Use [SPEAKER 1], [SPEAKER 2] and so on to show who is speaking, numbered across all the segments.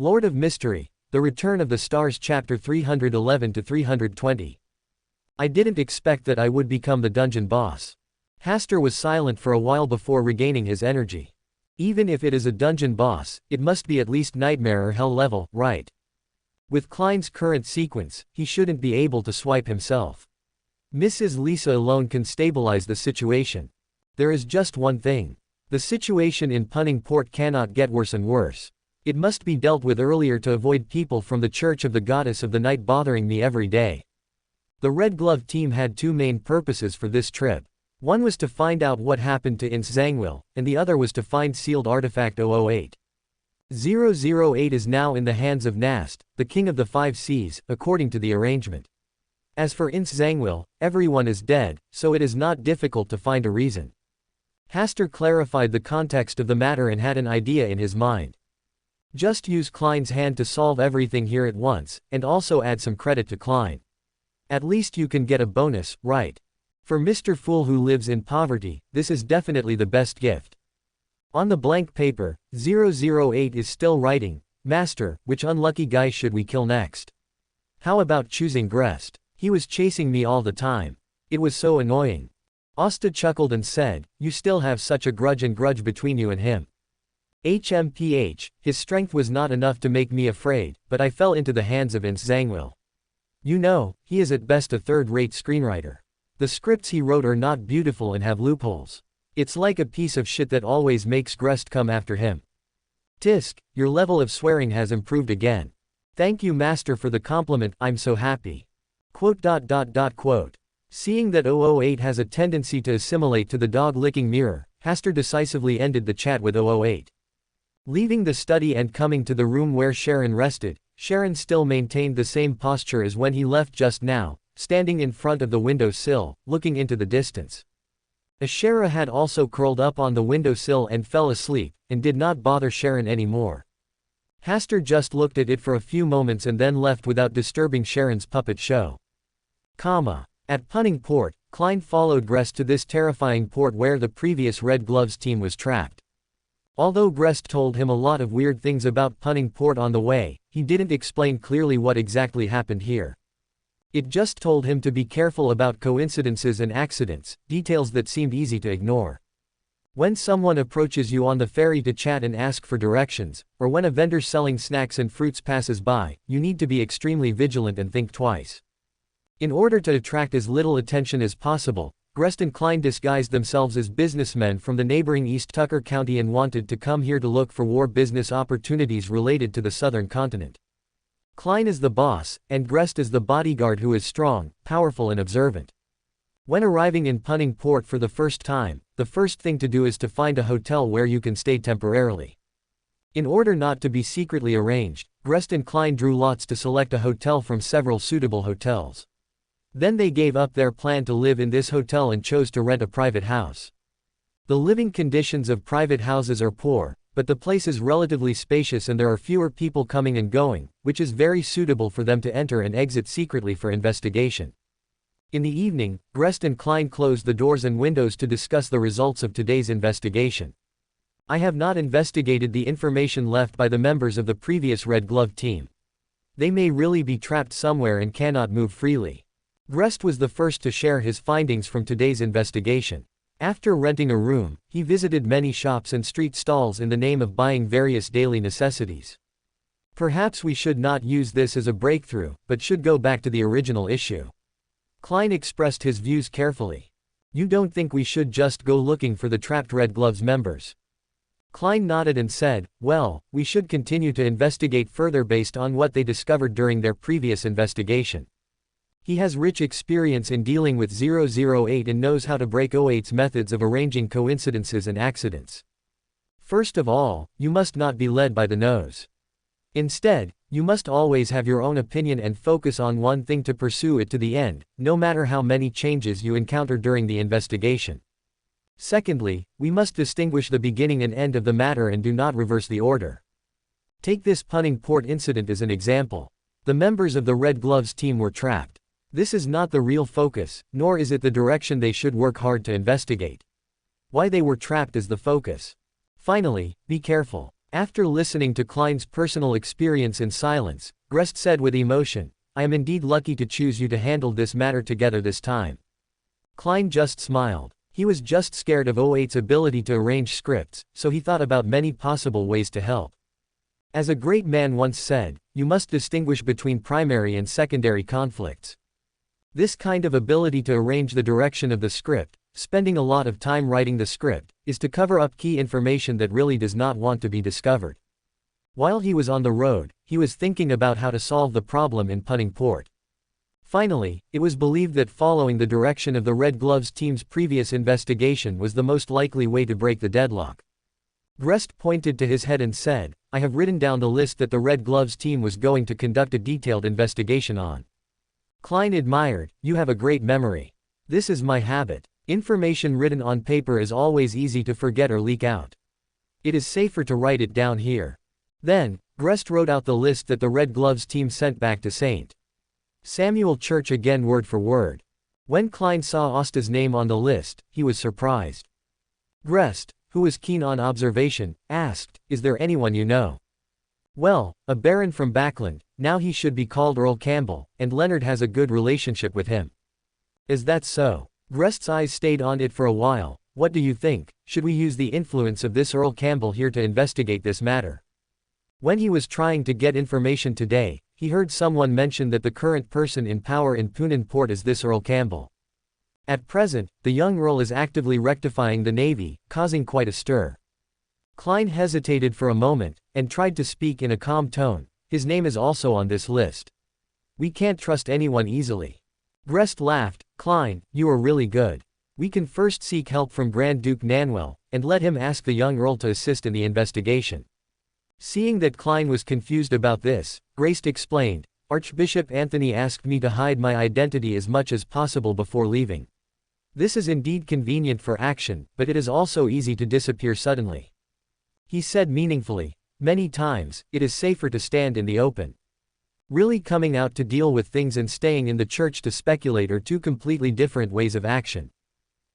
[SPEAKER 1] Lord of Mystery, The Return of the Stars Chapter 311 to 320. I didn't expect that I would become the dungeon boss. Hastur was silent for a while before regaining his energy. Even if it is a dungeon boss, it must be at least nightmare or hell level, right? With Klein's current sequence, he shouldn't be able to swipe himself. Mrs. Lisa alone can stabilize the situation. There is just one thing. The situation in Punning Port cannot get worse and worse. It must be dealt with earlier to avoid people from the Church of the Goddess of the Night bothering me every day. The Red Glove team had two main purposes for this trip. One was to find out what happened to Ince Zangwill, and the other was to find sealed artifact 008. 008 is now in the hands of Nast, the King of the Five Seas, according to the arrangement. As for Ince Zangwill, everyone is dead, so it is not difficult to find a reason. Hastur clarified the context of the matter and had an idea in his mind. Just use Klein's hand to solve everything here at once, and also add some credit to Klein. At least you can get a bonus, right? For Mr. Fool who lives in poverty, this is definitely the best gift. On the blank paper, 008 is still writing, Master, which unlucky guy should we kill next? How about choosing Grest? He was chasing me all the time. It was so annoying. Asta chuckled and said, you still have such a grudge between you and him. HMPH, his strength was not enough to make me afraid, but I fell into the hands of Ince Zangwill. You know, he is at best a third-rate screenwriter. The scripts he wrote are not beautiful and have loopholes. It's like a piece of shit that always makes Grest come after him. Tisk, your level of swearing has improved again. Thank you Master for the compliment, I'm so happy. Quote. Seeing that 008 has a tendency to assimilate to the dog-licking mirror, Hastur decisively ended the chat with 008. Leaving the study and coming to the room where Sharon rested, Sharon still maintained the same posture as when he left just now, standing in front of the window sill, looking into the distance. Ashera had also curled up on the window sill and fell asleep, and did not bother Sharon anymore. Hastur just looked at it for a few moments and then left without disturbing Sharon's puppet show. At Punning Port, Klein followed Grest to this terrifying port where the previous Red Gloves team was trapped. Although Grest told him a lot of weird things about Punning Port on the way, he didn't explain clearly what exactly happened here. It just told him to be careful about coincidences and accidents, details that seemed easy to ignore. When someone approaches you on the ferry to chat and ask for directions, or when a vendor selling snacks and fruits passes by, you need to be extremely vigilant and think twice. In order to attract as little attention as possible, Grest and Klein disguised themselves as businessmen from the neighboring East Tucker County and wanted to come here to look for war business opportunities related to the southern continent. Klein is the boss, and Grest is the bodyguard who is strong, powerful and observant. When arriving in Punning Port for the first time, the first thing to do is to find a hotel where you can stay temporarily. In order not to be secretly arranged, Grest and Klein drew lots to select a hotel from several suitable hotels. Then they gave up their plan to live in this hotel and chose to rent a private house. The living conditions of private houses are poor, but the place is relatively spacious and there are fewer people coming and going, which is very suitable for them to enter and exit secretly for investigation. In the evening, Grest and Klein closed the doors and windows to discuss the results of today's investigation. I have not investigated the information left by the members of the previous Red Glove team. They may really be trapped somewhere and cannot move freely. Grest was the first to share his findings from today's investigation. After renting a room, he visited many shops and street stalls in the name of buying various daily necessities. Perhaps we should not use this as a breakthrough, but should go back to the original issue. Klein expressed his views carefully. You don't think we should just go looking for the trapped Red Gloves members? Klein nodded and said, well, we should continue to investigate further based on what they discovered during their previous investigation. He has rich experience in dealing with 008 and knows how to break 008's methods of arranging coincidences and accidents. First of all, you must not be led by the nose. Instead, you must always have your own opinion and focus on one thing to pursue it to the end, no matter how many changes you encounter during the investigation. Secondly, we must distinguish the beginning and end of the matter and do not reverse the order. Take this Punning Port incident as an example. The members of the Red Gloves team were trapped. This is not the real focus, nor is it the direction they should work hard to investigate. Why they were trapped is the focus. Finally, be careful. After listening to Klein's personal experience in silence, Grest said with emotion, "I am indeed lucky to choose you to handle this matter together this time." Klein just smiled. He was just scared of O8's ability to arrange scripts, so he thought about many possible ways to help. As a great man once said, you must distinguish between primary and secondary conflicts. This kind of ability to arrange the direction of the script, spending a lot of time writing the script, is to cover up key information that really does not want to be discovered. While he was on the road, he was thinking about how to solve the problem in Punning Port. Finally, it was believed that following the direction of the Red Gloves team's previous investigation was the most likely way to break the deadlock. Grest pointed to his head and said, "I have written down the list that the Red Gloves team was going to conduct a detailed investigation on." Klein admired, "You have a great memory. This is my habit. Information written on paper is always easy to forget or leak out. It is safer to write it down here." Then, Grest wrote out the list that the Red Gloves team sent back to St. Samuel Church again word for word. When Klein saw Osta's name on the list, he was surprised. Grest, who was keen on observation, asked, "Is there anyone you know?" "Well, a baron from Backland, now he should be called Earl Campbell, and Leonard has a good relationship with him." "Is that so?" Grest's eyes stayed on it for a while. "What do you think? Should we use the influence of this Earl Campbell here to investigate this matter?" When he was trying to get information today, he heard someone mention that the current person in power in Punning Port is this Earl Campbell. At present, the young Earl is actively rectifying the Navy, causing quite a stir. Klein hesitated for a moment, and tried to speak in a calm tone. "His name is also on this list. We can't trust anyone easily." Grest laughed. "Klein, you are really good. We can first seek help from Grand Duke Nanwell, and let him ask the young Earl to assist in the investigation." Seeing that Klein was confused about this, Grest explained, "Archbishop Anthony asked me to hide my identity as much as possible before leaving. This is indeed convenient for action, but it is also easy to disappear suddenly." He said meaningfully, "Many times, it is safer to stand in the open. Really coming out to deal with things and staying in the church to speculate are two completely different ways of action.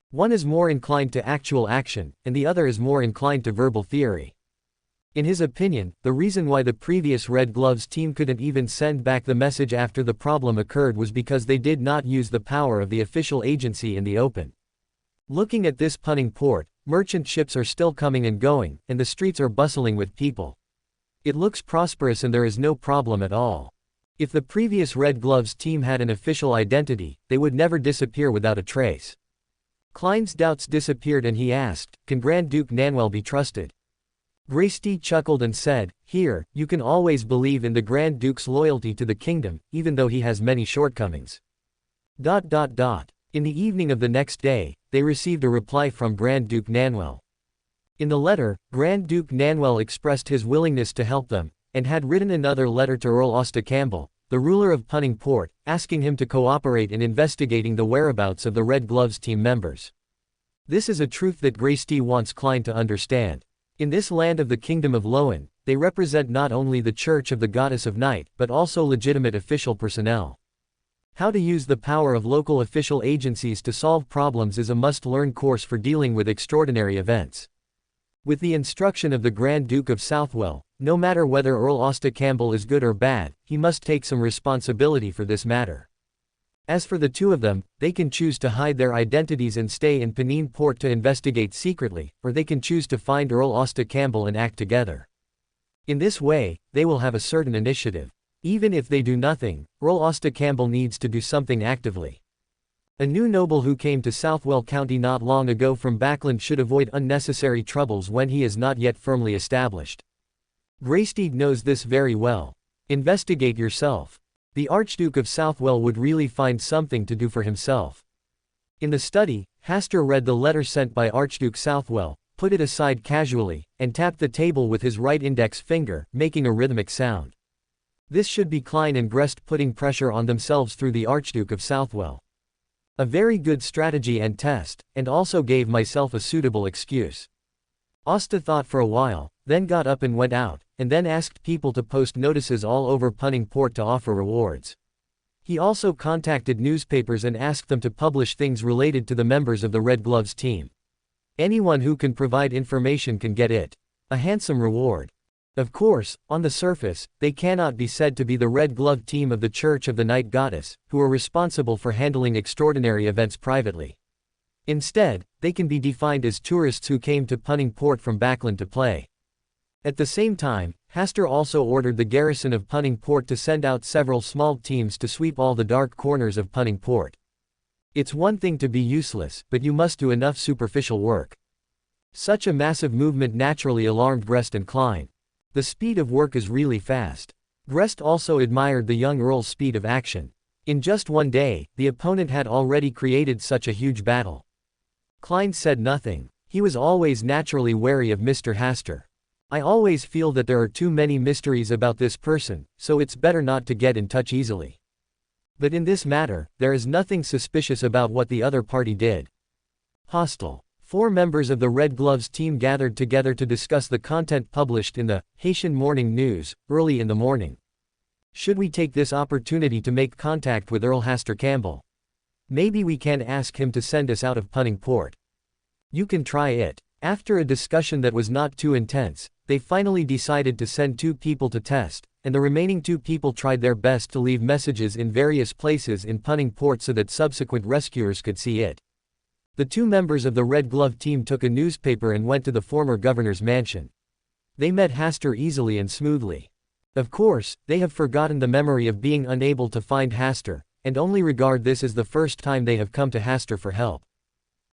[SPEAKER 1] One is more inclined to actual action, and the other is more inclined to verbal theory." In his opinion, the reason why the previous Red Gloves team couldn't even send back the message after the problem occurred was because they did not use the power of the official agency in the open. Looking at this Punning Port, merchant ships are still coming and going, and the streets are bustling with people. It looks prosperous and there is no problem at all. If the previous Red Gloves team had an official identity, they would never disappear without a trace. Klein's doubts disappeared and he asked, "Can Grand Duke Nanwell be trusted?" Grest chuckled and said, "Here, you can always believe in the Grand Duke's loyalty to the kingdom, even though he has many shortcomings." In the evening of the next day, they received a reply from Grand Duke Nanwell. In the letter, Grand Duke Nanwell expressed his willingness to help them, and had written another letter to Earl Hasta Campbell, the ruler of Punning Port, asking him to cooperate in investigating the whereabouts of the Red Gloves team members. This is a truth that Grest wants Klein to understand. In this land of the Kingdom of Lowen, they represent not only the Church of the Goddess of Night but also legitimate official personnel. How to use the power of local official agencies to solve problems is a must-learn course for dealing with extraordinary events. With the instruction of the Grand Duke of Southwell, no matter whether Earl Hasta Campbell is good or bad, he must take some responsibility for this matter. As for the two of them, they can choose to hide their identities and stay in Punning Port to investigate secretly, or they can choose to find Earl Hasta Campbell and act together. In this way, they will have a certain initiative. Even if they do nothing, Earl Hasta Campbell needs to do something actively. A new noble who came to Southwell County not long ago from Backland should avoid unnecessary troubles when he is not yet firmly established. Grest knows this very well. Investigate yourself. The Archduke of Southwell would really find something to do for himself. In the study, Hastur read the letter sent by Archduke Southwell, put it aside casually, and tapped the table with his right index finger, making a rhythmic sound. This should be Klein and Grest putting pressure on themselves through the Archduke of Southwell. A very good strategy and test, and also gave myself a suitable excuse. Asta thought for a while, then got up and went out, and then asked people to post notices all over Punning Port to offer rewards. He also contacted newspapers and asked them to publish things related to the members of the Red Gloves team. Anyone who can provide information can get it. A handsome reward. Of course, on the surface, they cannot be said to be the Red Glove team of the Church of the Night Goddess, who are responsible for handling extraordinary events privately. Instead, they can be defined as tourists who came to Punning Port from Backland to play. At the same time, Hastur also ordered the garrison of Punning Port to send out several small teams to sweep all the dark corners of Punning Port. It's one thing to be useless, but you must do enough superficial work. Such a massive movement naturally alarmed Grest and Klein. The speed of work is really fast. Grest also admired the young Earl's speed of action. In just one day, the opponent had already created such a huge battle. Klein said nothing. He was always naturally wary of Mr. Hastur. I always feel that there are too many mysteries about this person, so it's better not to get in touch easily. But in this matter, there is nothing suspicious about what the other party did. Hostile. 4 members of the Red Gloves team gathered together to discuss the content published in the Haitian Morning News, early in the morning. Should we take this opportunity to make contact with Earl Hasta Campbell? Maybe we can ask him to send us out of Punning Port. You can try it. After a discussion that was not too intense, they finally decided to send 2 people to test, and the remaining 2 people tried their best to leave messages in various places in Punning Port so that subsequent rescuers could see it. The 2 members of the Red Glove team took a newspaper and went to the former governor's mansion. They met Hastur easily and smoothly. Of course, they have forgotten the memory of being unable to find Hastur, and only regard this as the first time they have come to Hastur for help.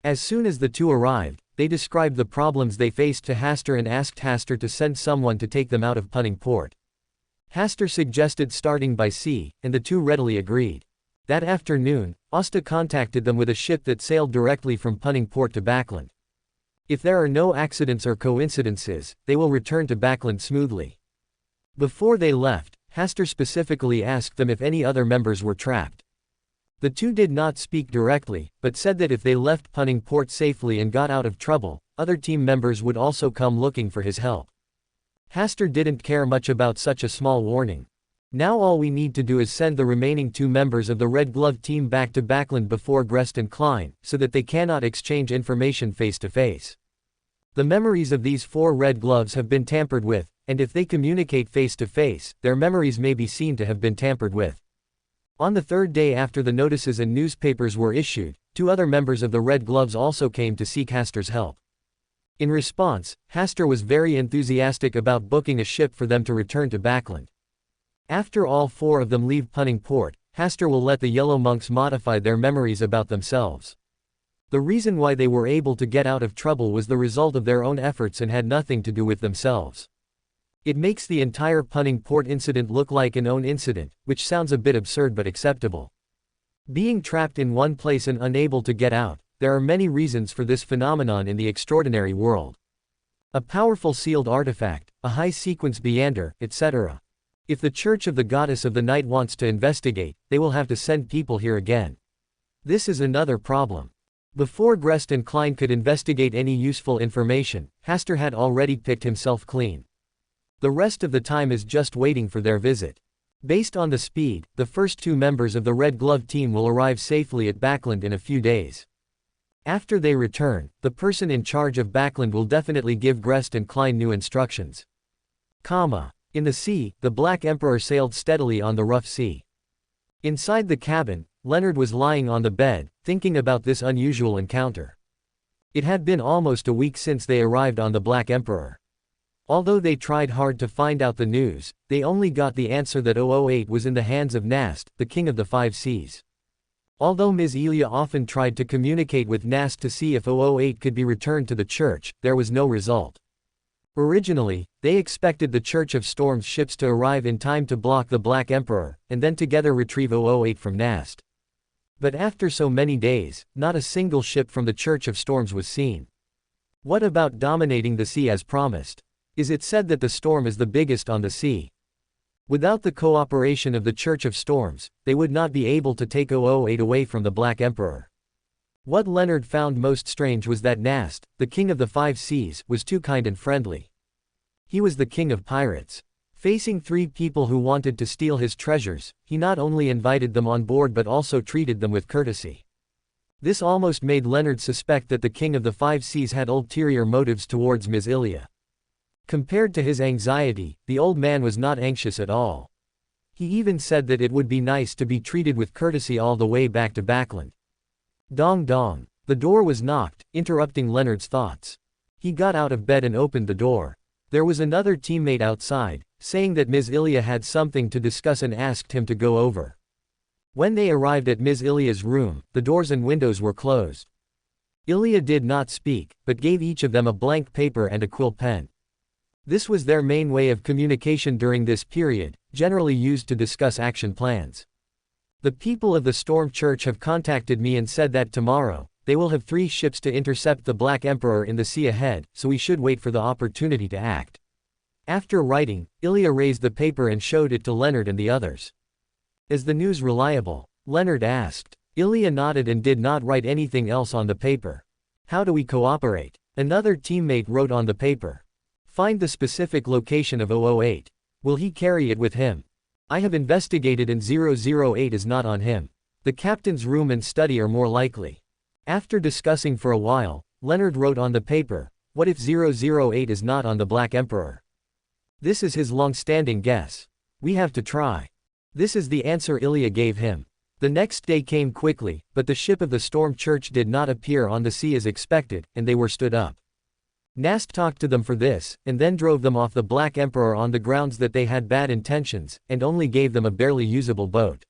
[SPEAKER 1] As soon as the 2 arrived, they described the problems they faced to Hastur and asked Hastur to send someone to take them out of Punning Port. Hastur suggested starting by sea, and the 2 readily agreed. That afternoon, Hasta contacted them with a ship that sailed directly from Punning Port to Backland. If there are no accidents or coincidences, they will return to Backland smoothly. Before they left, Hastur specifically asked them if any other members were trapped. The 2 did not speak directly, but said that if they left Punning Port safely and got out of trouble, other team members would also come looking for his help. Hastur didn't care much about such a small warning. Now all we need to do is send the remaining 2 members of the Red Glove team back to Backland before Grest and Klein, so that they cannot exchange information face to face. The memories of these 4 Red Gloves have been tampered with, and if they communicate face to face, their memories may be seen to have been tampered with. On the 3rd day after the notices and newspapers were issued, 2 other members of the Red Gloves also came to seek Hastur's help. In response, Hastur was very enthusiastic about booking a ship for them to return to Backland. After all 4 of them leave Punning Port, Hastur will let the Yellow Monks modify their memories about themselves. The reason why they were able to get out of trouble was the result of their own efforts and had nothing to do with themselves. It makes the entire Punning Port incident look like an own incident, which sounds a bit absurd but acceptable. Being trapped in one place and unable to get out, there are many reasons for this phenomenon in the extraordinary world. A powerful sealed artifact, a high sequence meander, etc. If the Church of the Goddess of the Night wants to investigate, they will have to send people here again. This is another problem. Before Grest and Klein could investigate any useful information, Hastur had already picked himself clean. The rest of the time is just waiting for their visit. Based on the speed, the first 2 members of the Red Glove team will arrive safely at Backland in a few days. After they return, the person in charge of Backland will definitely give Grest and Klein new instructions. In the sea, the Black Emperor sailed steadily on the rough sea. Inside the cabin, Leonard was lying on the bed, thinking about this unusual encounter. It had been almost a week since they arrived on the Black Emperor. Although they tried hard to find out the news, they only got the answer that 008 was in the hands of Nast, the King of the 5 Seas. Although Ms. Elia often tried to communicate with Nast to see if 008 could be returned to the church, there was no result. Originally, they expected the Church of Storms ships to arrive in time to block the Black Emperor, and then together retrieve 008 from Nast. But after so many days, not a single ship from the Church of Storms was seen. What about dominating the sea as promised? Is it said that the storm is the biggest on the sea? Without the cooperation of the Church of Storms, they would not be able to take 008 away from the Black Emperor. What Leonard found most strange was that Nast, the King of the 5 Seas, was too kind and friendly. He was the king of pirates. Facing 3 people who wanted to steal his treasures, he not only invited them on board but also treated them with courtesy. This almost made Leonard suspect that the King of the 5 Seas had ulterior motives towards Ms. Ilia. Compared to his anxiety, the old man was not anxious at all. He even said that it would be nice to be treated with courtesy all the way back to Backland. Dong dong. The door was knocked, interrupting Leonard's thoughts. He got out of bed and opened the door. There was another teammate outside, saying that Ms. Ilya had something to discuss and asked him to go over. When they arrived at Ms. Ilya's room, the doors and windows were closed. Ilya did not speak, but gave each of them a blank paper and a quill pen. This was their main way of communication during this period, generally used to discuss action plans. The people of the Storm Church have contacted me and said that tomorrow, they will have 3 ships to intercept the Black Emperor in the sea ahead, so we should wait for the opportunity to act. After writing, Ilya raised the paper and showed it to Leonard and the others. Is the news reliable? Leonard asked. Ilya nodded and did not write anything else on the paper. How do we cooperate? Another teammate wrote on the paper. Find the specific location of 008. Will he carry it with him? I have investigated and 008 is not on him. The captain's room and study are more likely. After discussing for a while, Leonard wrote on the paper, what if 008 is not on the Black Emperor? This is his long-standing guess. We have to try. This is the answer Ilya gave him. The next day came quickly, but the ship of the Storm Church did not appear on the sea as expected, and they were stood up. Nast talked to them for this, and then drove them off the Black Emperor on the grounds that they had bad intentions, and only gave them a barely usable boat.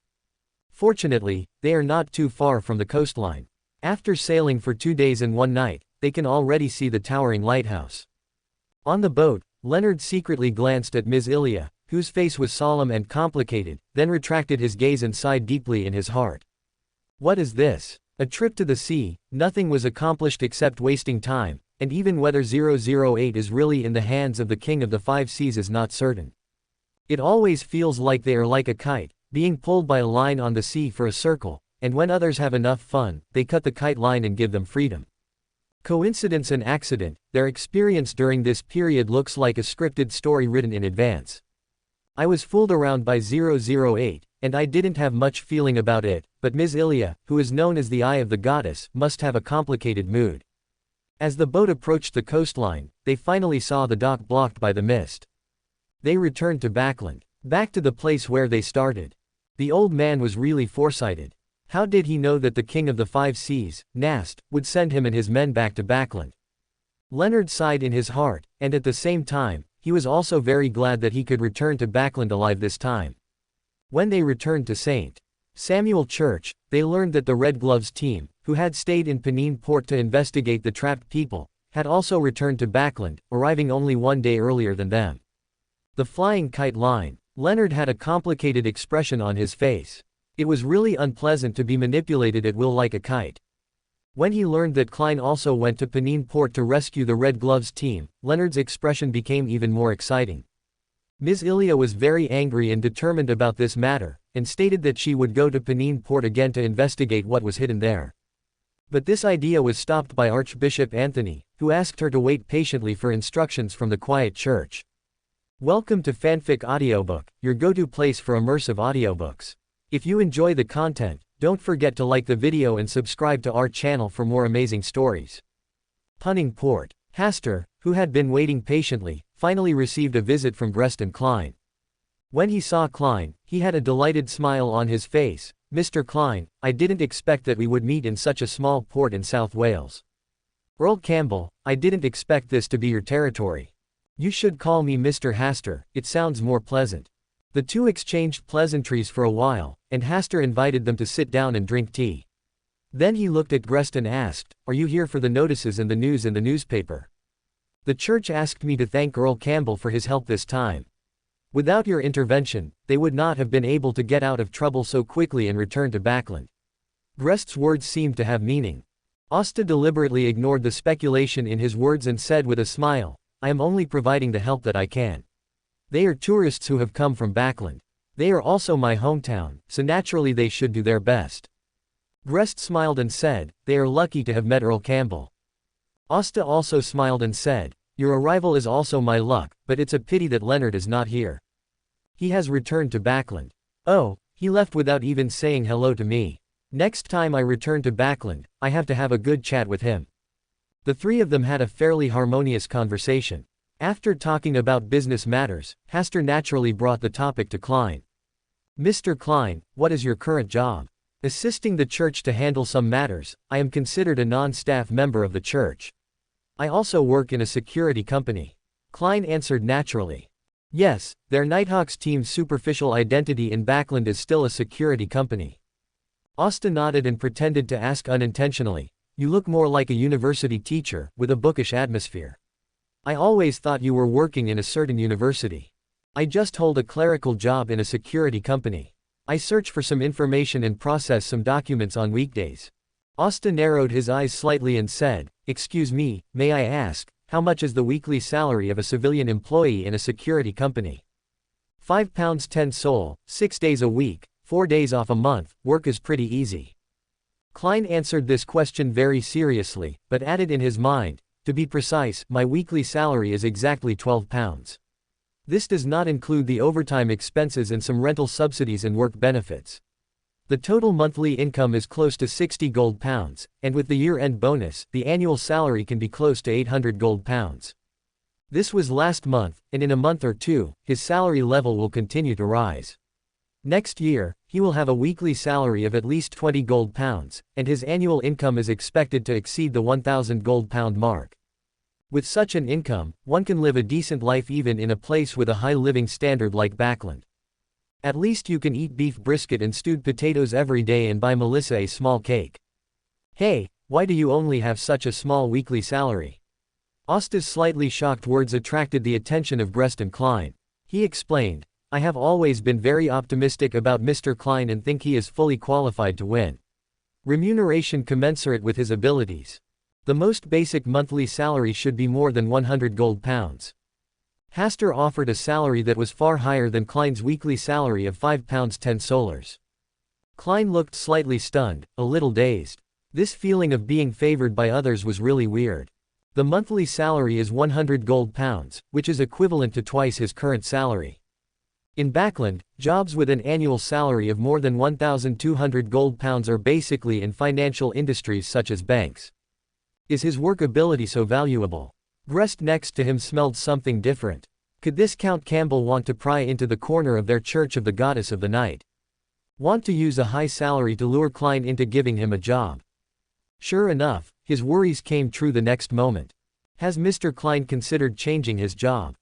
[SPEAKER 1] Fortunately, they are not too far from the coastline. After sailing for 2 days and 1 night, they can already see the towering lighthouse. On the boat, Leonard secretly glanced at Ms. Ilya, whose face was solemn and complicated, then retracted his gaze and sighed deeply in his heart. What is this? A trip to the sea? Nothing was accomplished except wasting time, and even whether 008 is really in the hands of the King of the Five Seas is not certain. It always feels like they are like a kite, being pulled by a line on the sea for a circle, and when others have enough fun, they cut the kite line and give them freedom. Coincidence and accident, their experience during this period looks like a scripted story written in advance. I was fooled around by 008, and I didn't have much feeling about it, but Ms. Ilya, who is known as the Eye of the Goddess, must have a complicated mood. As the boat approached the coastline, they finally saw the dock blocked by the mist. They returned to Backland, back to the place where they started. The old man was really foresighted. How did he know that the King of the Five Seas, Nast, would send him and his men back to Backland? Leonard sighed in his heart, and at the same time, he was also very glad that he could return to Backland alive this time. When they returned to St. Samuel Church, they learned that the Red Gloves team, who had stayed in Penine Port to investigate the trapped people, had also returned to Backland, arriving only 1 day earlier than them. The flying kite line. Leonard had a complicated expression on his face. It was really unpleasant to be manipulated at will like a kite. When he learned that Klein also went to Penine Port to rescue the Red Gloves team, Leonard's expression became even more exciting. Ms. Ilya was very angry and determined about this matter, and stated that she would go to Penine Port again to investigate what was hidden there. But this idea was stopped by Archbishop Anthony, who asked her to wait patiently for instructions from the quiet church. Welcome to Fanfic Audiobook, your go-to place for immersive audiobooks. If you enjoy the content, don't forget to like the video and subscribe to our channel for more amazing stories. Punning Port. Hasta, who had been waiting patiently, finally received a visit from Greston Klein. When he saw Klein, he had a delighted smile on his face. Mr. Klein, I didn't expect that we would meet in such a small port in South Wales. Earl Campbell, I didn't expect this to be your territory. You should call me Mr. Hasta, it sounds more pleasant. The two exchanged pleasantries for a while, and Hasta invited them to sit down and drink tea. Then he looked at Greston and asked, are you here for the notices and the news in the newspaper? The church asked me to thank Earl Campbell for his help this time. Without your intervention, they would not have been able to get out of trouble so quickly and return to Backland. Greston's words seemed to have meaning. Asta deliberately ignored the speculation in his words and said with a smile, I am only providing the help that I can. They are tourists who have come from Backland. They are also my hometown, so naturally they should do their best. Greston smiled and said, they are lucky to have met Earl Campbell. Asta also smiled and said, your arrival is also my luck, but it's a pity that Leonard is not here. He has returned to Backland. Oh, he left without even saying hello to me. Next time I return to Backland, I have to have a good chat with him. The three of them had a fairly harmonious conversation. After talking about business matters, Hasta naturally brought the topic to Klein. Mr. Klein, what is your current job? Assisting the church to handle some matters. I am considered a non-staff member of the church. I also work in a security company. Klein answered naturally. Yes, their Nighthawks team's superficial identity in Backland is still a security company. Asta nodded and pretended to ask unintentionally, you look more like a university teacher, with a bookish atmosphere. I always thought you were working in a certain university. I just hold a clerical job in a security company. I search for some information and process some documents on weekdays. Asta narrowed his eyes slightly and said, excuse me, may I ask, how much is the weekly salary of a civilian employee in a security company? £5 10 sol, 6 days a week, 4 days off a month, work is pretty easy. Klein answered this question very seriously, but added in his mind, to be precise, my weekly salary is exactly £12. This does not include the overtime expenses and some rental subsidies and work benefits. The total monthly income is close to 60 gold pounds, and with the year-end bonus, the annual salary can be close to 800 gold pounds. This was last month, and in a month or two, his salary level will continue to rise. Next year, he will have a weekly salary of at least 20 gold pounds, and his annual income is expected to exceed the 1,000 gold pound mark. With such an income, one can live a decent life even in a place with a high living standard like Backland. At least you can eat beef brisket and stewed potatoes every day and buy Melissa a small cake. Hey, why do you only have such a small weekly salary? Asta's slightly shocked words attracted the attention of Breston Klein. He explained, I have always been very optimistic about Mr. Klein and think he is fully qualified to win. Remuneration commensurate with his abilities. The most basic monthly salary should be more than 100 gold pounds. Hasta offered a salary that was far higher than Klein's weekly salary of £5 10 solars. Klein looked slightly stunned, a little dazed. This feeling of being favored by others was really weird. The monthly salary is 100 gold pounds, which is equivalent to twice his current salary. In Backland, jobs with an annual salary of more than 1,200 gold pounds are basically in financial industries such as banks. Is his work ability so valuable? Breast next to him smelled something different. Could this Count Campbell want to pry into the corner of their Church of the Goddess of the Night? Want to use a high salary to lure Klein into giving him a job? Sure enough, his worries came true the next moment. Has Mr. Klein considered changing his job?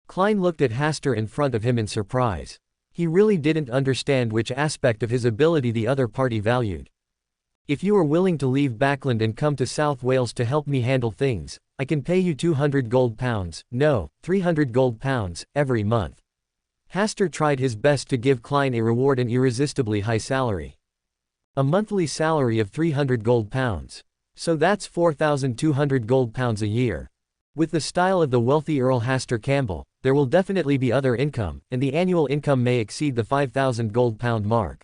[SPEAKER 1] Klein looked at Hasta in front of him in surprise. He really didn't understand which aspect of his ability the other party valued. If you are willing to leave Backland and come to South Wales to help me handle things, I can pay you 200 gold pounds, no, 300 gold pounds, every month. Hasta tried his best to give Klein a reward an irresistibly high salary. A monthly salary of 300 gold pounds. So that's 4,200 gold pounds a year. With the style of the wealthy Earl Hasta Campbell, there will definitely be other income, and the annual income may exceed the 5,000 gold pound mark.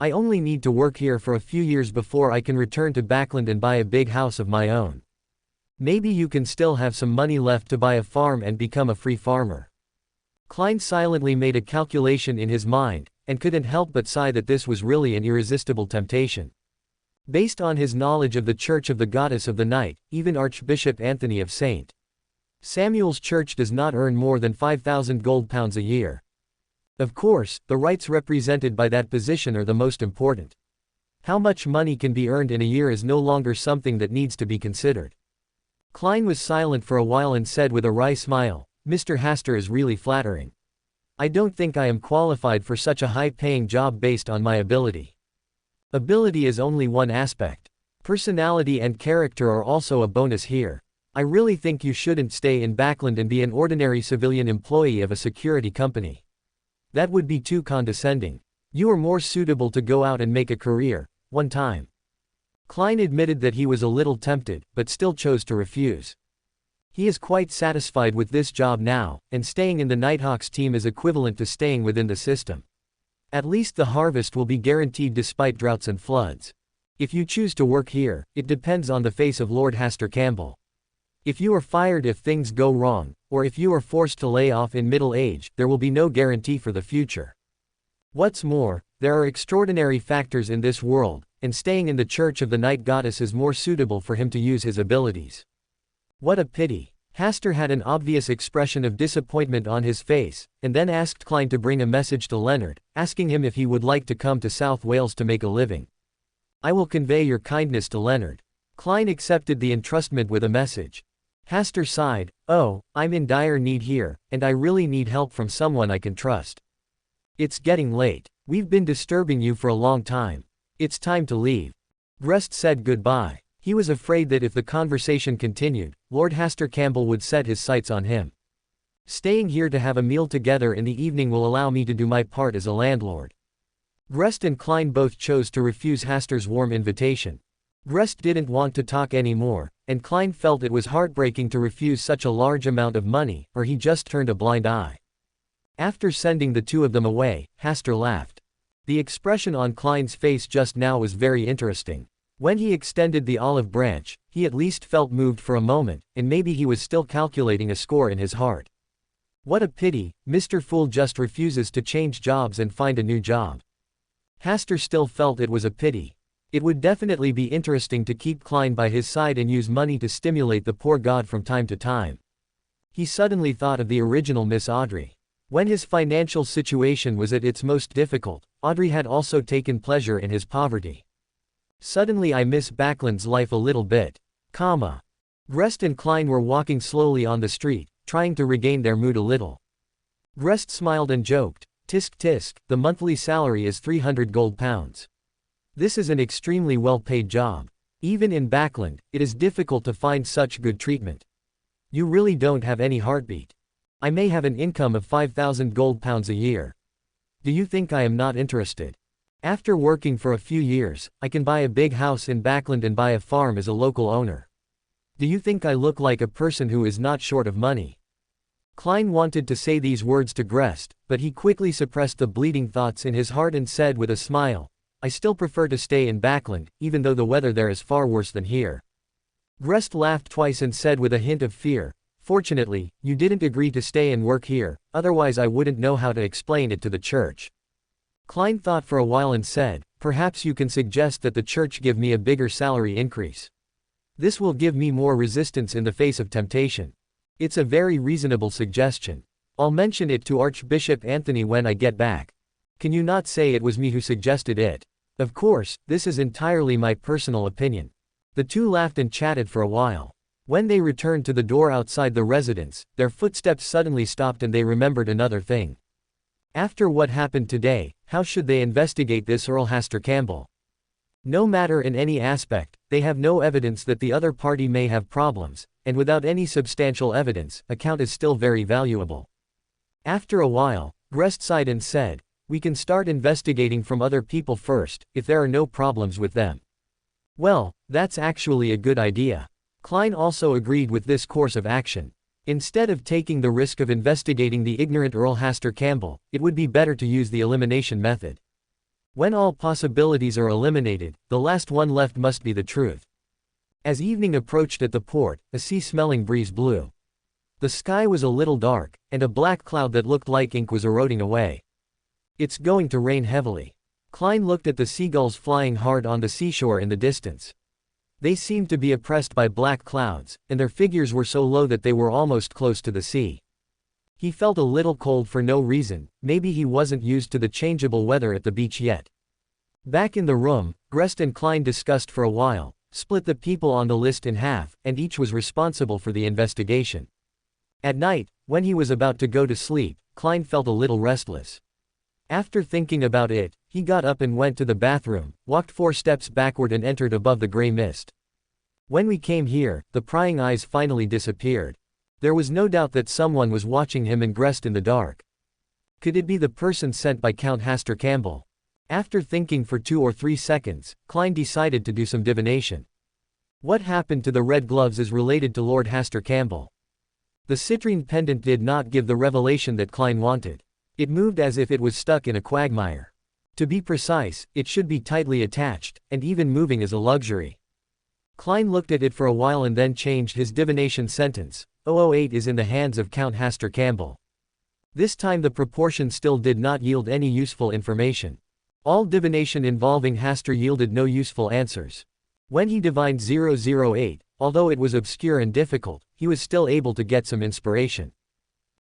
[SPEAKER 1] I only need to work here for a few years before I can return to Backland and buy a big house of my own. Maybe you can still have some money left to buy a farm and become a free farmer. Klein silently made a calculation in his mind, and couldn't help but sigh that this was really an irresistible temptation. Based on his knowledge of the Church of the Goddess of the Night, even Archbishop Anthony of St. Samuel's Church does not earn more than 5,000 gold pounds a year. Of course, the rights represented by that position are the most important. How much money can be earned in a year is no longer something that needs to be considered. Klein was silent for a while and said with a wry smile, Mr. Hasta is really flattering. I don't think I am qualified for such a high-paying job based on my ability. Ability is only one aspect. Personality and character are also a bonus here. I really think you shouldn't stay in Backland and be an ordinary civilian employee of a security company. That would be too condescending. You are more suitable to go out and make a career, one time. Klein admitted that he was a little tempted, but still chose to refuse. He is quite satisfied with this job now, and staying in the Nighthawks team is equivalent to staying within the system. At least the harvest will be guaranteed despite droughts and floods. If you choose to work here, it depends on the face of Lord Hasta Campbell. If you are fired if things go wrong, or if you are forced to lay off in middle age, there will be no guarantee for the future. What's more, there are extraordinary factors in this world, and staying in the Church of the Night Goddess is more suitable for him to use his abilities. What a pity. Hasta had an obvious expression of disappointment on his face, and then asked Klein to bring a message to Leonard, asking him if he would like to come to South Wales to make a living. I will convey your kindness to Leonard. Klein accepted the entrustment with a message. Hasta sighed, oh, I'm in dire need here, and I really need help from someone I can trust. It's getting late. We've been disturbing you for a long time. It's time to leave. Grest said goodbye. He was afraid that if the conversation continued, Lord Hasta Campbell would set his sights on him. Staying here to have a meal together in the evening will allow me to do my part as a landlord. Grest and Klein both chose to refuse Hasta's warm invitation. Grest didn't want to talk anymore, and Klein felt it was heartbreaking to refuse such a large amount of money, or he just turned a blind eye. After sending the two of them away, Hasta laughed. The expression on Klein's face just now was very interesting. When he extended the olive branch, he at least felt moved for a moment, and maybe he was still calculating a score in his heart. What a pity, Mr. Fool just refuses to change jobs and find a new job. Hasta still felt it was a pity. It would definitely be interesting to keep Klein by his side and use money to stimulate the poor god from time to time. He suddenly thought of the original Miss Audrey. When his financial situation was at its most difficult, Audrey had also taken pleasure in his poverty. Suddenly I miss Backlund's life a little bit. Grest and Klein were walking slowly on the street, trying to regain their mood a little. Grest smiled and joked, tisk tisk, the monthly salary is 300 gold pounds. This is an extremely well-paid job. Even in Backlund, it is difficult to find such good treatment. You really don't have any heartbeat. I may have an income of 5,000 gold pounds a year. Do you think I am not interested? After working for a few years, I can buy a big house in Backlund and buy a farm as a local owner. Do you think I look like a person who is not short of money? Klein wanted to say these words to Grest, but he quickly suppressed the bleeding thoughts in his heart and said with a smile, I still prefer to stay in Backlund, even though the weather there is far worse than here. Grest laughed twice and said with a hint of fear, fortunately, you didn't agree to stay and work here, otherwise I wouldn't know how to explain it to the church. Klein thought for a while and said, perhaps you can suggest that the church give me a bigger salary increase. This will give me more resistance in the face of temptation. It's a very reasonable suggestion. I'll mention it to Archbishop Anthony when I get back. Can you not say it was me who suggested it? Of course, this is entirely my personal opinion. The two laughed and chatted for a while. When they returned to the door outside the residence, their footsteps suddenly stopped and they remembered another thing. After what happened today, how should they investigate this Earl Hasta Campbell? No matter in any aspect, they have no evidence that the other party may have problems, and without any substantial evidence, a count is still very valuable. After a while, Grest sighed and said, we can start investigating from other people first, if there are no problems with them. Well, that's actually a good idea. Klein also agreed with this course of action. Instead of taking the risk of investigating the ignorant Earl Hasta Campbell, it would be better to use the elimination method. When all possibilities are eliminated, the last one left must be the truth. As evening approached at the port, a sea-smelling breeze blew. The sky was a little dark, and a black cloud that looked like ink was eroding away. It's going to rain heavily. Klein looked at the seagulls flying hard on the seashore in the distance. They seemed to be oppressed by black clouds, and their figures were so low that they were almost close to the sea. He felt a little cold for no reason, maybe he wasn't used to the changeable weather at the beach yet. Back in the room, Grest and Klein discussed for a while, split the people on the list in half, and each was responsible for the investigation. At night, when he was about to go to sleep, Klein felt a little restless. After thinking about it, he got up and went to the bathroom, walked 4 steps backward and entered above the gray mist. When we came here, the prying eyes finally disappeared. There was no doubt that someone was watching him and Grest in the dark. Could it be the person sent by Count Hasta Campbell? After thinking for 2 or 3 seconds, Klein decided to do some divination. What happened to the red gloves is related to Lord Hasta Campbell. The citrine pendant did not give the revelation that Klein wanted. It moved as if it was stuck in a quagmire. To be precise, it should be tightly attached, and even moving is a luxury. Klein looked at it for a while and then changed his divination sentence. 008 is in the hands of Count Hasta Campbell. This time the proportion still did not yield any useful information. All divination involving Hasta yielded no useful answers. When he divined 008, although it was obscure and difficult, he was still able to get some inspiration.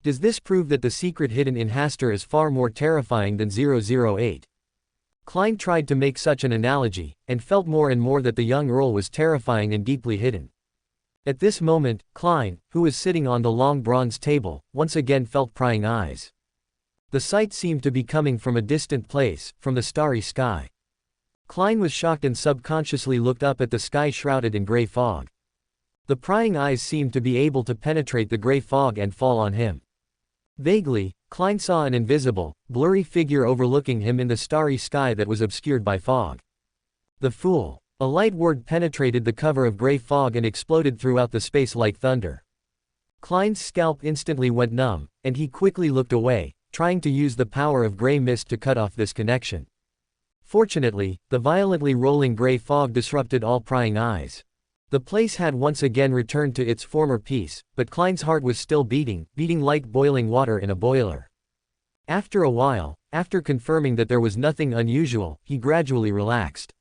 [SPEAKER 1] Does this prove that the secret hidden in Hasta is far more terrifying than 008? Klein tried to make such an analogy, and felt more and more that the young Earl was terrifying and deeply hidden. At this moment, Klein, who was sitting on the long bronze table, once again felt prying eyes. The sight seemed to be coming from a distant place, from the starry sky. Klein was shocked and subconsciously looked up at the sky shrouded in gray fog. The prying eyes seemed to be able to penetrate the gray fog and fall on him. Vaguely, Klein saw an invisible, blurry figure overlooking him in the starry sky that was obscured by fog. The fool. A light word penetrated the cover of gray fog and exploded throughout the space like thunder. Klein's scalp instantly went numb, and he quickly looked away, trying to use the power of gray mist to cut off this connection. Fortunately, the violently rolling gray fog disrupted all prying eyes. The place had once again returned to its former peace, but Klein's heart was still beating like boiling water in a boiler. After a while, after confirming that there was nothing unusual, he gradually relaxed.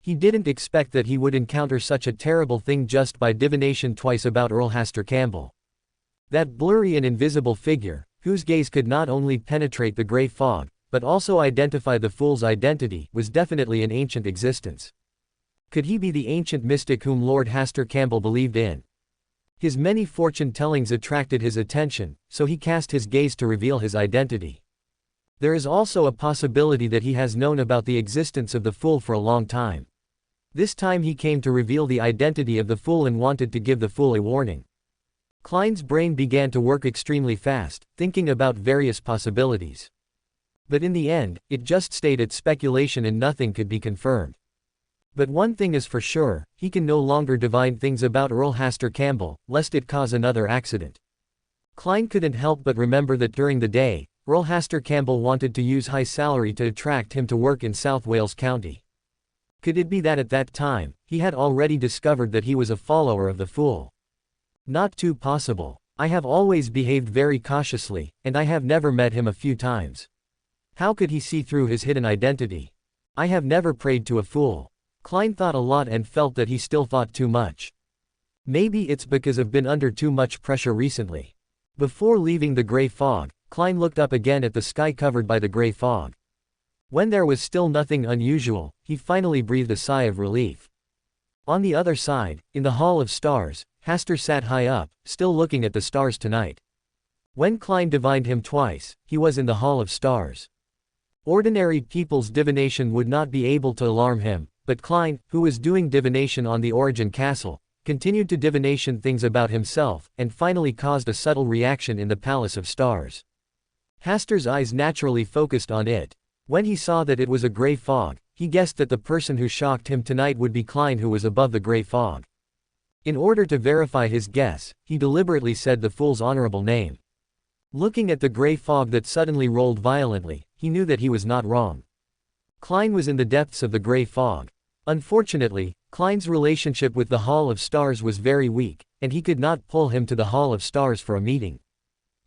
[SPEAKER 1] He didn't expect that he would encounter such a terrible thing just by divination twice about Earl Hasta Campbell. That blurry and invisible figure, whose gaze could not only penetrate the gray fog, but also identify the fool's identity, was definitely an ancient existence. Could he be the ancient mystic whom Lord Hasta Campbell believed in? His many fortune-tellings attracted his attention, so he cast his gaze to reveal his identity. There is also a possibility that he has known about the existence of the fool for a long time. This time he came to reveal the identity of the fool and wanted to give the fool a warning. Klein's brain began to work extremely fast, thinking about various possibilities. But in the end, it just stayed at speculation and nothing could be confirmed. But one thing is for sure, he can no longer divine things about Earl Hasta Campbell, lest it cause another accident. Klein couldn't help but remember that during the day, Earl Hasta Campbell wanted to use high salary to attract him to work in South Wales County. Could it be that at that time, he had already discovered that he was a follower of the fool? Not too possible. I have always behaved very cautiously, and I have never met him a few times. How could he see through his hidden identity? I have never prayed to a fool. Klein thought a lot and felt that he still thought too much. Maybe it's because I've been under too much pressure recently. Before leaving the gray fog, Klein looked up again at the sky covered by the gray fog. When there was still nothing unusual, he finally breathed a sigh of relief. On the other side, in the Hall of Stars, Hasta sat high up, still looking at the stars tonight. When Klein divined him twice, he was in the Hall of Stars. Ordinary people's divination would not be able to alarm him, but Klein, who was doing divination on the Origin Castle, continued to divination things about himself, and finally caused a subtle reaction in the Palace of Stars. Hasta's eyes naturally focused on it. When he saw that it was a gray fog, he guessed that the person who shocked him tonight would be Klein, who was above the gray fog. In order to verify his guess, he deliberately said the fool's honorable name. Looking at the gray fog that suddenly rolled violently, he knew that he was not wrong. Klein was in the depths of the gray fog. Unfortunately, Klein's relationship with the Hall of Stars was very weak, and he could not pull him to the Hall of Stars for a meeting.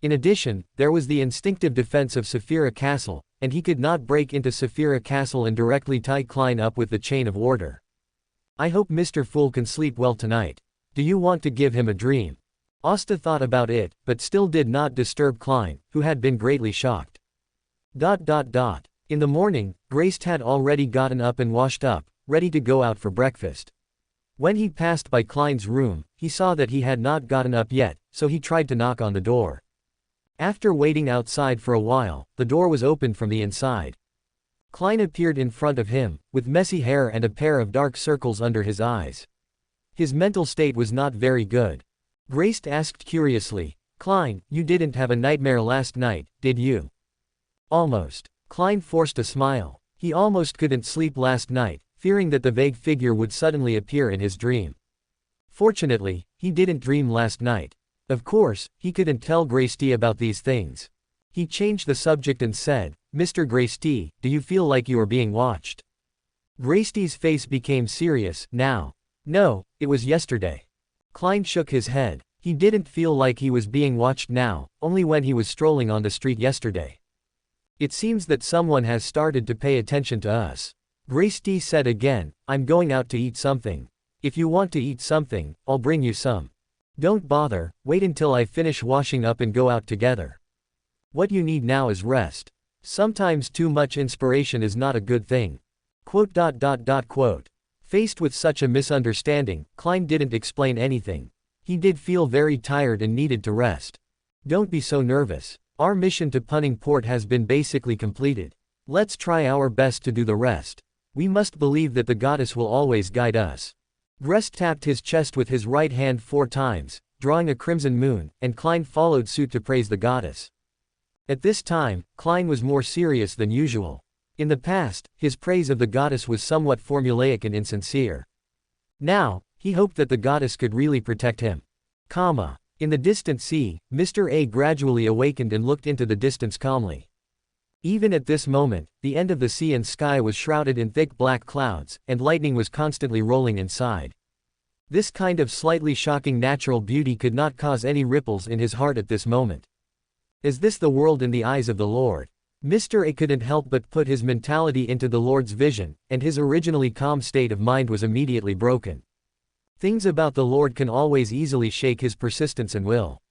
[SPEAKER 1] In addition, there was the instinctive defense of Saphira Castle, and he could not break into Saphira Castle and directly tie Klein up with the chain of order. I hope Mr. Fool can sleep well tonight. Do you want to give him a dream? Asta thought about it, but still did not disturb Klein, who had been greatly shocked. In the morning, Grace had already gotten up and washed up, ready to go out for breakfast. When he passed by Klein's room, he saw that he had not gotten up yet, so he tried to knock on the door. After waiting outside for a while, the door was opened from the inside. Klein appeared in front of him, with messy hair and a pair of dark circles under his eyes. His mental state was not very good. Grace asked curiously, "Klein, you didn't have a nightmare last night, did you?" Almost. Klein forced a smile. He almost couldn't sleep last night, fearing that the vague figure would suddenly appear in his dream. Fortunately, he didn't dream last night. Of course, he couldn't tell Grace about these things. He changed the subject and said, "Mr. Grace, do you feel like you are being watched?" Grace's face became serious now. "No, it was yesterday." Klein shook his head. He didn't feel like he was being watched now, only when he was strolling on the street yesterday. "It seems that someone has started to pay attention to us." Grace said again, "I'm going out to eat something." If you want to eat something, I'll bring you some. Don't bother, wait until I finish washing up and go out together. What you need now is rest. Sometimes too much inspiration is not a good thing. Quote. Faced with such a misunderstanding, Klein didn't explain anything. He did feel very tired and needed to rest. Don't be so nervous. Our mission to Punning Port has been basically completed. Let's try our best to do the rest. We must believe that the goddess will always guide us. Grest tapped his chest with his right hand 4 times, drawing a crimson moon, and Klein followed suit to praise the goddess. At this time, Klein was more serious than usual. In the past, his praise of the goddess was somewhat formulaic and insincere. Now, he hoped that the goddess could really protect him. In the distant sea, Mr. A gradually awakened and looked into the distance calmly. Even at this moment, the end of the sea and sky was shrouded in thick black clouds, and lightning was constantly rolling inside. This kind of slightly shocking natural beauty could not cause any ripples in his heart at this moment. Is this the world in the eyes of the Lord? Mr. A couldn't help but put his mentality into the Lord's vision, and his originally calm state of mind was immediately broken. Things about the Lord can always easily shake his persistence and will.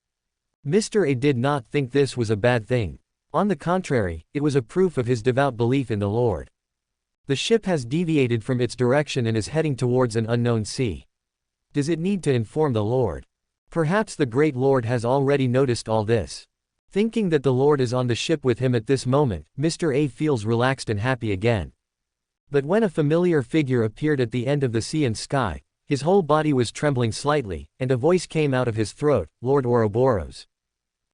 [SPEAKER 1] Mr. A did not think this was a bad thing. On the contrary, it was a proof of his devout belief in the Lord. The ship has deviated from its direction and is heading towards an unknown sea. Does it need to inform the Lord? Perhaps the great Lord has already noticed all this. Thinking that the Lord is on the ship with him at this moment, Mr. A feels relaxed and happy again. But when a familiar figure appeared at the end of the sea and sky, his whole body was trembling slightly, and a voice came out of his throat, Lord Ouroboros.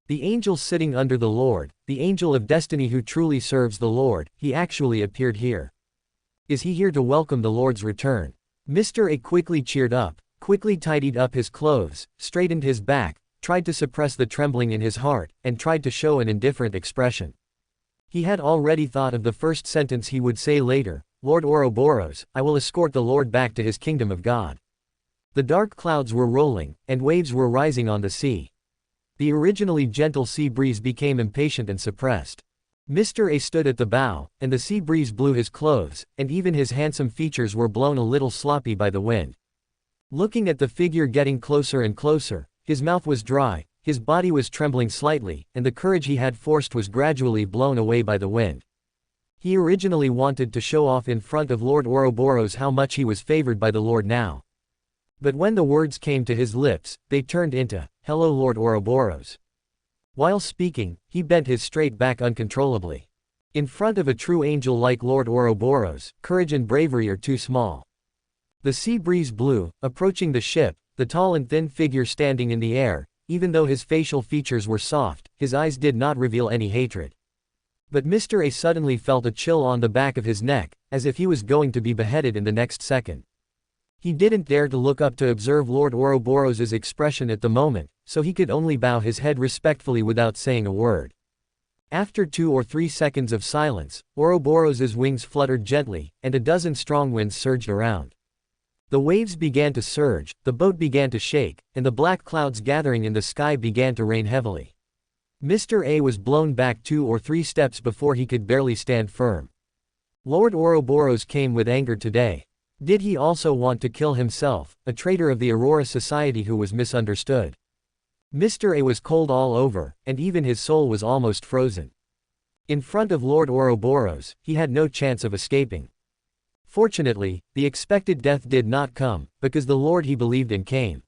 [SPEAKER 1] The angel sitting under the Lord, the angel of destiny who truly serves the Lord, he actually appeared here. Is he here to welcome the Lord's return? Mr. A quickly cheered up, quickly tidied up his clothes, straightened his back, tried to suppress the trembling in his heart, and tried to show an indifferent expression. He had already thought of the first sentence he would say later, Lord Ouroboros, I will escort the Lord back to his kingdom of God. The dark clouds were rolling, and waves were rising on the sea. The originally gentle sea breeze became impatient and suppressed. Mr. A stood at the bow, and the sea breeze blew his clothes, and even his handsome features were blown a little sloppy by the wind. Looking at the figure getting closer and closer, his mouth was dry, his body was trembling slightly, and the courage he had forced was gradually blown away by the wind. He originally wanted to show off in front of Lord Ouroboros how much he was favored by the Lord now. But when the words came to his lips, they turned into, Hello Lord Ouroboros. While speaking, he bent his straight back uncontrollably. In front of a true angel like Lord Ouroboros, courage and bravery are too small. The sea breeze blew, approaching the ship, the tall and thin figure standing in the air. Even though his facial features were soft, his eyes did not reveal any hatred. But Mr. A suddenly felt a chill on the back of his neck, as if he was going to be beheaded in the next second. He didn't dare to look up to observe Lord Ouroboros's expression at the moment, so he could only bow his head respectfully without saying a word. After 2 or 3 seconds of silence, Ouroboros's wings fluttered gently, and a dozen strong winds surged around. The waves began to surge, the boat began to shake, and the black clouds gathering in the sky began to rain heavily. Mr. A was blown back 2 or 3 steps before he could barely stand firm. Lord Ouroboros came with anger today. Did he also want to kill himself, a traitor of the Aurora Society who was misunderstood? Mr. A was cold all over, and even his soul was almost frozen. In front of Lord Ouroboros, he had no chance of escaping. Fortunately, the expected death did not come, because the Lord he believed in came.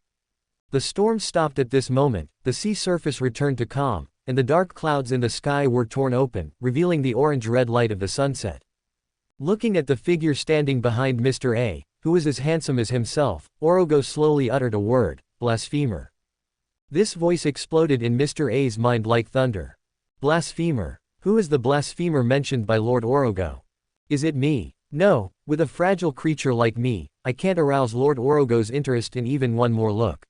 [SPEAKER 1] The storm stopped at this moment, the sea surface returned to calm, and the dark clouds in the sky were torn open, revealing the orange-red light of the sunset. Looking at the figure standing behind Mr. A, who was as handsome as himself, Ouroboros slowly uttered a word, blasphemer. This voice exploded in Mr. A's mind like thunder. Blasphemer. Who is the blasphemer mentioned by Lord Ouroboros? Is it me? No, with a fragile creature like me, I can't arouse Lord Ouroboros' interest in even one more look.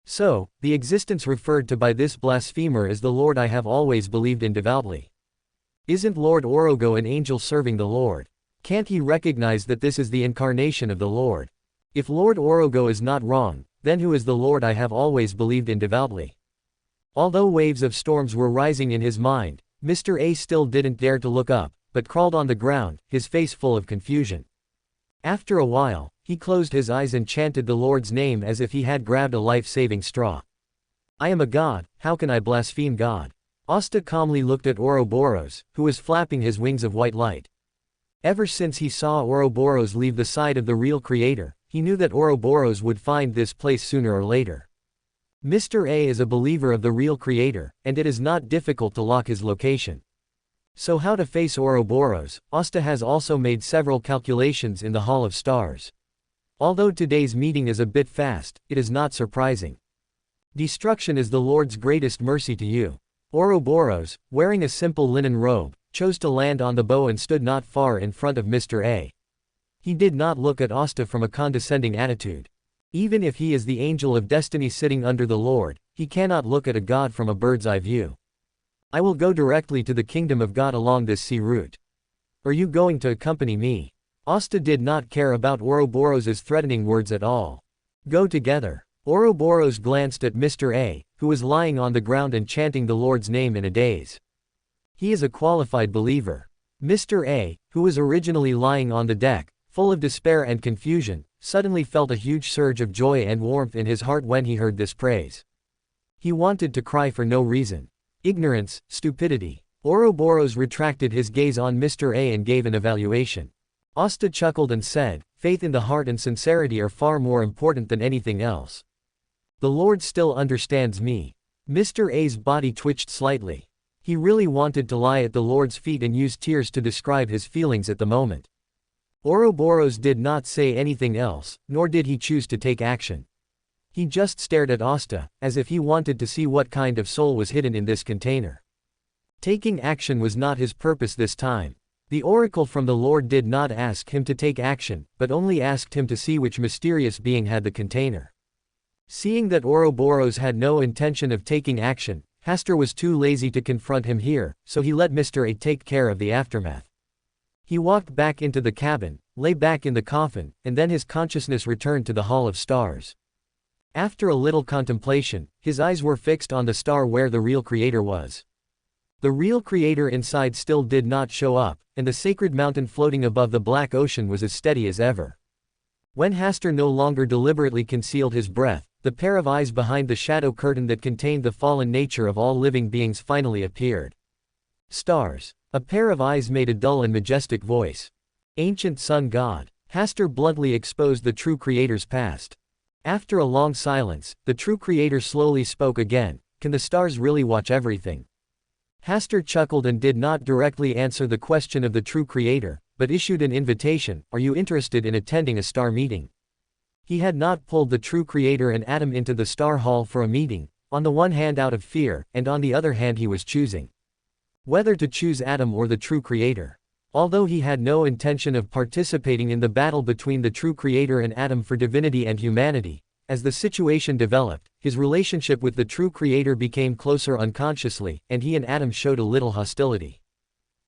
[SPEAKER 1] So, the existence referred to by this blasphemer is the Lord I have always believed in devoutly. Isn't Lord Ouroboros an angel serving the Lord? Can't he recognize that this is the incarnation of the Lord? If Lord Ouroboros is not wrong, then who is the Lord I have always believed in devoutly? Although waves of storms were rising in his mind, Mr. A still didn't dare to look up, but crawled on the ground, his face full of confusion. After a while, he closed his eyes and chanted the Lord's name as if he had grabbed a life-saving straw. I am a god, how can I blaspheme God? Hasta calmly looked at Ouroboros, who was flapping his wings of white light. Ever since he saw Ouroboros leave the side of the real creator, he knew that Ouroboros would find this place sooner or later. Mr. A is a believer of the real creator, and it is not difficult to lock his location. So how to face Ouroboros? Hasta has also made several calculations in the Hall of Stars. Although today's meeting is a bit fast, it is not surprising. Destruction is the Lord's greatest mercy to you. Ouroboros, wearing a simple linen robe, chose to land on the bow and stood not far in front of Mr. A. He did not look at Hasta from a condescending attitude. Even if he is the angel of destiny sitting under the Lord, he cannot look at a god from a bird's eye view. I will go directly to the kingdom of God along this sea route. Are you going to accompany me? Hasta did not care about Ouroboros' threatening words at all. Go together. Ouroboros glanced at Mr. A, who was lying on the ground and chanting the Lord's name in a daze. He is a qualified believer. Mr. A, who was originally lying on the deck, full of despair and confusion, suddenly felt a huge surge of joy and warmth in his heart when he heard this praise. He wanted to cry for no reason. Ignorance, stupidity. Ouroboros retracted his gaze on Mr. A and gave an evaluation. Hasta chuckled and said, faith in the heart and sincerity are far more important than anything else. The Lord still understands me. Mr. A's body twitched slightly. He really wanted to lie at the Lord's feet and use tears to describe his feelings at the moment. Ouroboros did not say anything else, nor did he choose to take action. He just stared at Hasta, as if he wanted to see what kind of soul was hidden in this container. Taking action was not his purpose this time. The oracle from the Lord did not ask him to take action, but only asked him to see which mysterious being had the container. Seeing that Ouroboros had no intention of taking action, Hasta was too lazy to confront him here, so he let Mr. A take care of the aftermath. He walked back into the cabin, lay back in the coffin, and then his consciousness returned to the Hall of Stars. After a little contemplation, his eyes were fixed on the star where the real creator was. The real creator inside still did not show up, and the sacred mountain floating above the black ocean was as steady as ever. When Hasta no longer deliberately concealed his breath, the pair of eyes behind the shadow curtain that contained the fallen nature of all living beings finally appeared. Stars. A pair of eyes made a dull and majestic voice. Ancient sun god. Hasta bluntly exposed the true creator's past. After a long silence, the true creator slowly spoke again. Can the stars really watch everything? Hasta chuckled and did not directly answer the question of the true creator, but issued an invitation. Are you interested in attending a star meeting? He had not pulled the true creator and Adam into the star hall for a meeting, on the one hand out of fear, and on the other hand he was choosing whether to choose Adam or the true creator. Although he had no intention of participating in the battle between the true creator and Adam for divinity and humanity, as the situation developed, his relationship with the true creator became closer unconsciously, and he and Adam showed a little hostility.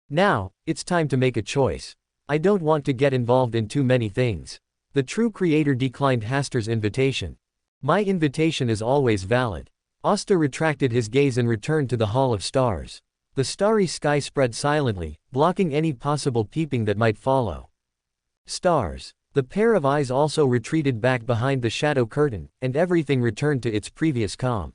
[SPEAKER 1] Now, it's time to make a choice. I don't want to get involved in too many things. The true creator declined Hasta's invitation. My invitation is always valid. Hasta retracted his gaze and returned to the Hall of Stars. The starry sky spread silently, blocking any possible peeping that might follow. Stars. The pair of eyes also retreated back behind the shadow curtain, and everything returned to its previous calm.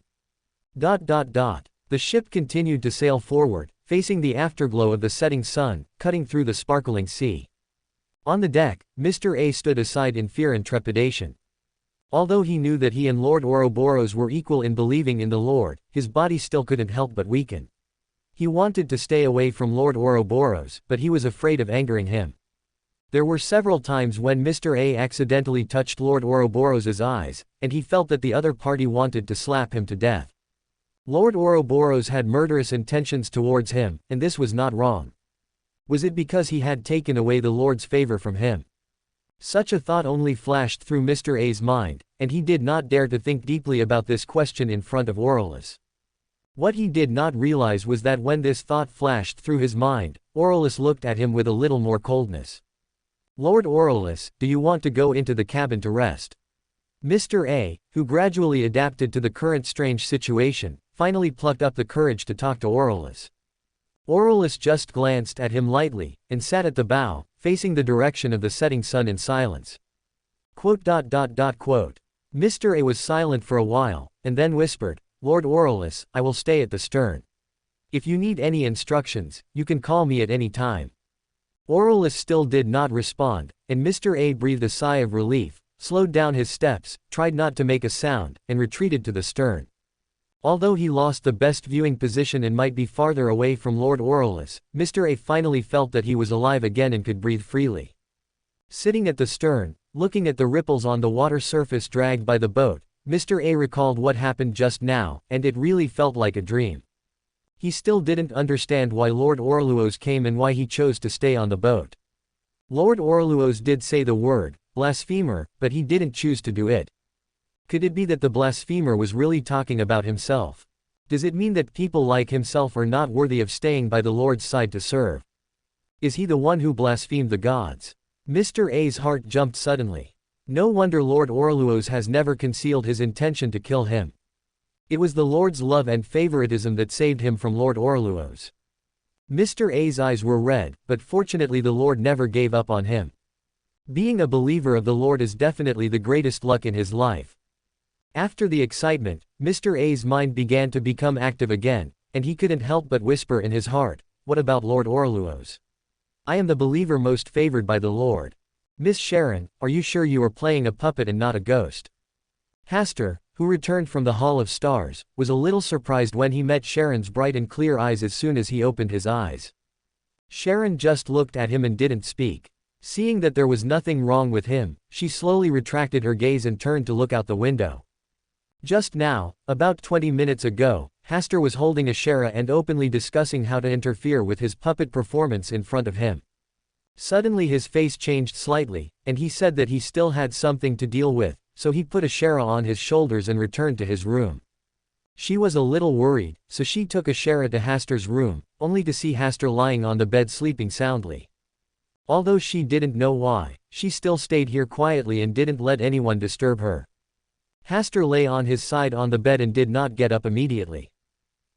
[SPEAKER 1] The ship continued to sail forward, facing the afterglow of the setting sun, cutting through the sparkling sea. On the deck, Mr. A stood aside in fear and trepidation. Although he knew that he and Lord Ouroboros were equal in believing in the Lord, his body still couldn't help but weaken. He wanted to stay away from Lord Ouroboros, but he was afraid of angering him. There were several times when Mr. A accidentally touched Lord Ouroboros' eyes, and he felt that the other party wanted to slap him to death. Lord Ouroboros had murderous intentions towards him, and this was not wrong. Was it because he had taken away the Lord's favor from him? Such a thought only flashed through Mr. A's mind, and he did not dare to think deeply about this question in front of Ouroboros. What he did not realize was that when this thought flashed through his mind, Ouroboros looked at him with a little more coldness. Lord Ouroboros, do you want to go into the cabin to rest? Mr. A, who gradually adapted to the current strange situation, finally plucked up the courage to talk to Ouroboros. Ouroboros just glanced at him lightly, and sat at the bow, facing the direction of the setting sun in silence. Mr. A was silent for a while, and then whispered, "Lord Aurelius, I will stay at the stern. If you need any instructions, you can call me at any time." Aurelius still did not respond, and Mr. A breathed a sigh of relief, slowed down his steps, tried not to make a sound, and retreated to the stern. Although he lost the best viewing position and might be farther away from Lord Aurelius, Mr. A finally felt that he was alive again and could breathe freely. Sitting at the stern, looking at the ripples on the water surface dragged by the boat, Mr. A recalled what happened just now, and it really felt like a dream. He still didn't understand why Lord Aurelius came and why he chose to stay on the boat. Lord Aurelius did say the word, blasphemer, but he didn't choose to do it. Could it be that the blasphemer was really talking about himself? Does it mean that people like himself are not worthy of staying by the Lord's side to serve? Is he the one who blasphemed the gods? Mr. A's heart jumped suddenly. No wonder Lord Aurelius has never concealed his intention to kill him. It was the Lord's love and favoritism that saved him from Lord Aurelius. Mr. A's eyes were red, but fortunately the Lord never gave up on him. Being a believer of the Lord is definitely the greatest luck in his life. After the excitement, Mr. A's mind began to become active again, and he couldn't help but whisper in his heart, "What about Lord Aurelius? I am the believer most favored by the Lord. Miss Sharon, are you sure you are playing a puppet and not a ghost?" Hasta, who returned from the Hall of Stars, was a little surprised when he met Sharon's bright and clear eyes as soon as he opened his eyes. Sharon just looked at him and didn't speak. Seeing that there was nothing wrong with him, she slowly retracted her gaze and turned to look out the window. Just now, about 20 minutes ago, Hasta was holding a Shara and openly discussing how to interfere with his puppet performance in front of him. Suddenly his face changed slightly, and he said that he still had something to deal with, so he put a Shara on his shoulders and returned to his room. She was a little worried, so she took a Shara to Hasta's room, only to see Hasta lying on the bed sleeping soundly. Although she didn't know why, she still stayed here quietly and didn't let anyone disturb her. Hasta lay on his side on the bed and did not get up immediately.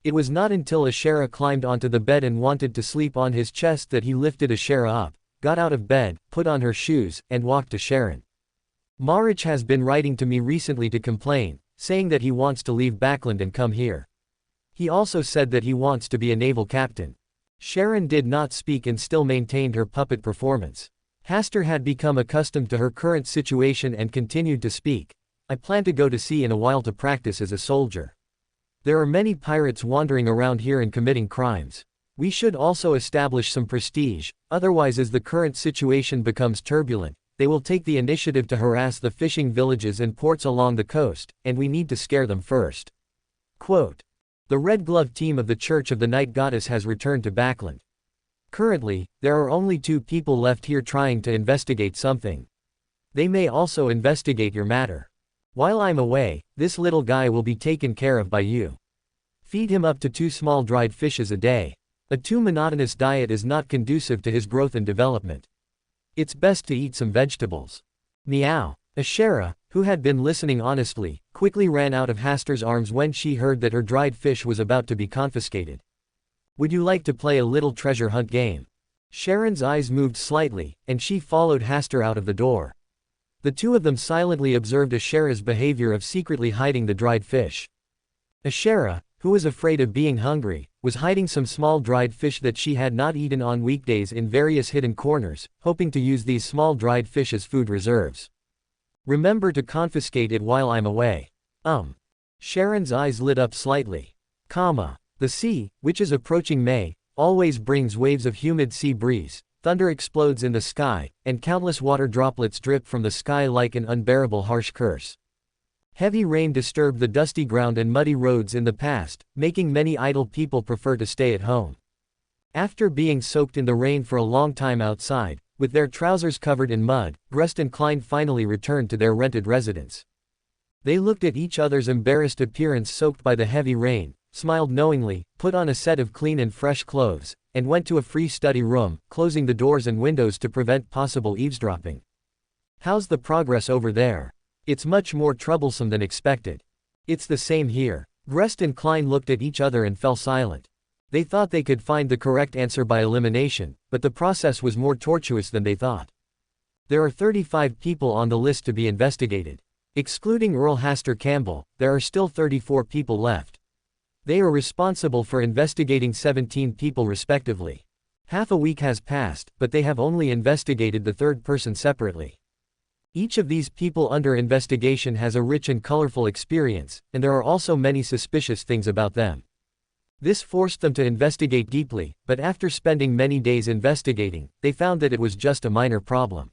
[SPEAKER 1] It was not until a Shara climbed onto the bed and wanted to sleep on his chest that he lifted a Shara up, got out of bed, put on her shoes, and walked to Sharon. Marich has been writing to me recently to complain, saying that he wants to leave Backland and come here. He also said that he wants to be a naval captain. Sharon did not speak and still maintained her puppet performance. Hasta had become accustomed to her current situation and continued to speak. "I plan to go to sea in a while to practice as a soldier. There are many pirates wandering around here and committing crimes. We should also establish some prestige, otherwise as the current situation becomes turbulent, they will take the initiative to harass the fishing villages and ports along the coast, and we need to scare them first." Quote. The Red Glove team of the Church of the Night Goddess has returned to Backland. Currently, there are only 2 people left here trying to investigate something. They may also investigate your matter. While I'm away, this little guy will be taken care of by you. Feed him up to 2 small dried fishes a day. A too monotonous diet is not conducive to his growth and development. It's best to eat some vegetables. Meow. Ashera, who had been listening honestly, quickly ran out of Hasta's arms when she heard that her dried fish was about to be confiscated. "Would you like to play a little treasure hunt game?" Sharon's eyes moved slightly, and she followed Hasta out of the door. The 2 of them silently observed Ashera's behavior of secretly hiding the dried fish. Ashera, who was afraid of being hungry, was hiding some small dried fish that she had not eaten on weekdays in various hidden corners, hoping to use these small dried fish as food reserves. "Remember to confiscate it while I'm away." Sharon's eyes lit up slightly. The sea, which is approaching May, always brings waves of humid sea breeze. Thunder explodes in the sky, and countless water droplets drip from the sky like an unbearable harsh curse. Heavy rain disturbed the dusty ground and muddy roads in the past, making many idle people prefer to stay at home. After being soaked in the rain for a long time outside, with their trousers covered in mud, Grust and Klein finally returned to their rented residence. They looked at each other's embarrassed appearance soaked by the heavy rain, smiled knowingly, put on a set of clean and fresh clothes, and went to a free study room, closing the doors and windows to prevent possible eavesdropping. "How's the progress over there?" "It's much more troublesome than expected." "It's the same here." Grust and Klein looked at each other and fell silent. They thought they could find the correct answer by elimination, but the process was more tortuous than they thought. There are 35 people on the list to be investigated. Excluding Earl Hasta Campbell, there are still 34 people left. They are responsible for investigating 17 people respectively. Half a week has passed, but they have only investigated the third person separately. Each of these people under investigation has a rich and colorful experience, and there are also many suspicious things about them. This forced them to investigate deeply, but after spending many days investigating, they found that it was just a minor problem.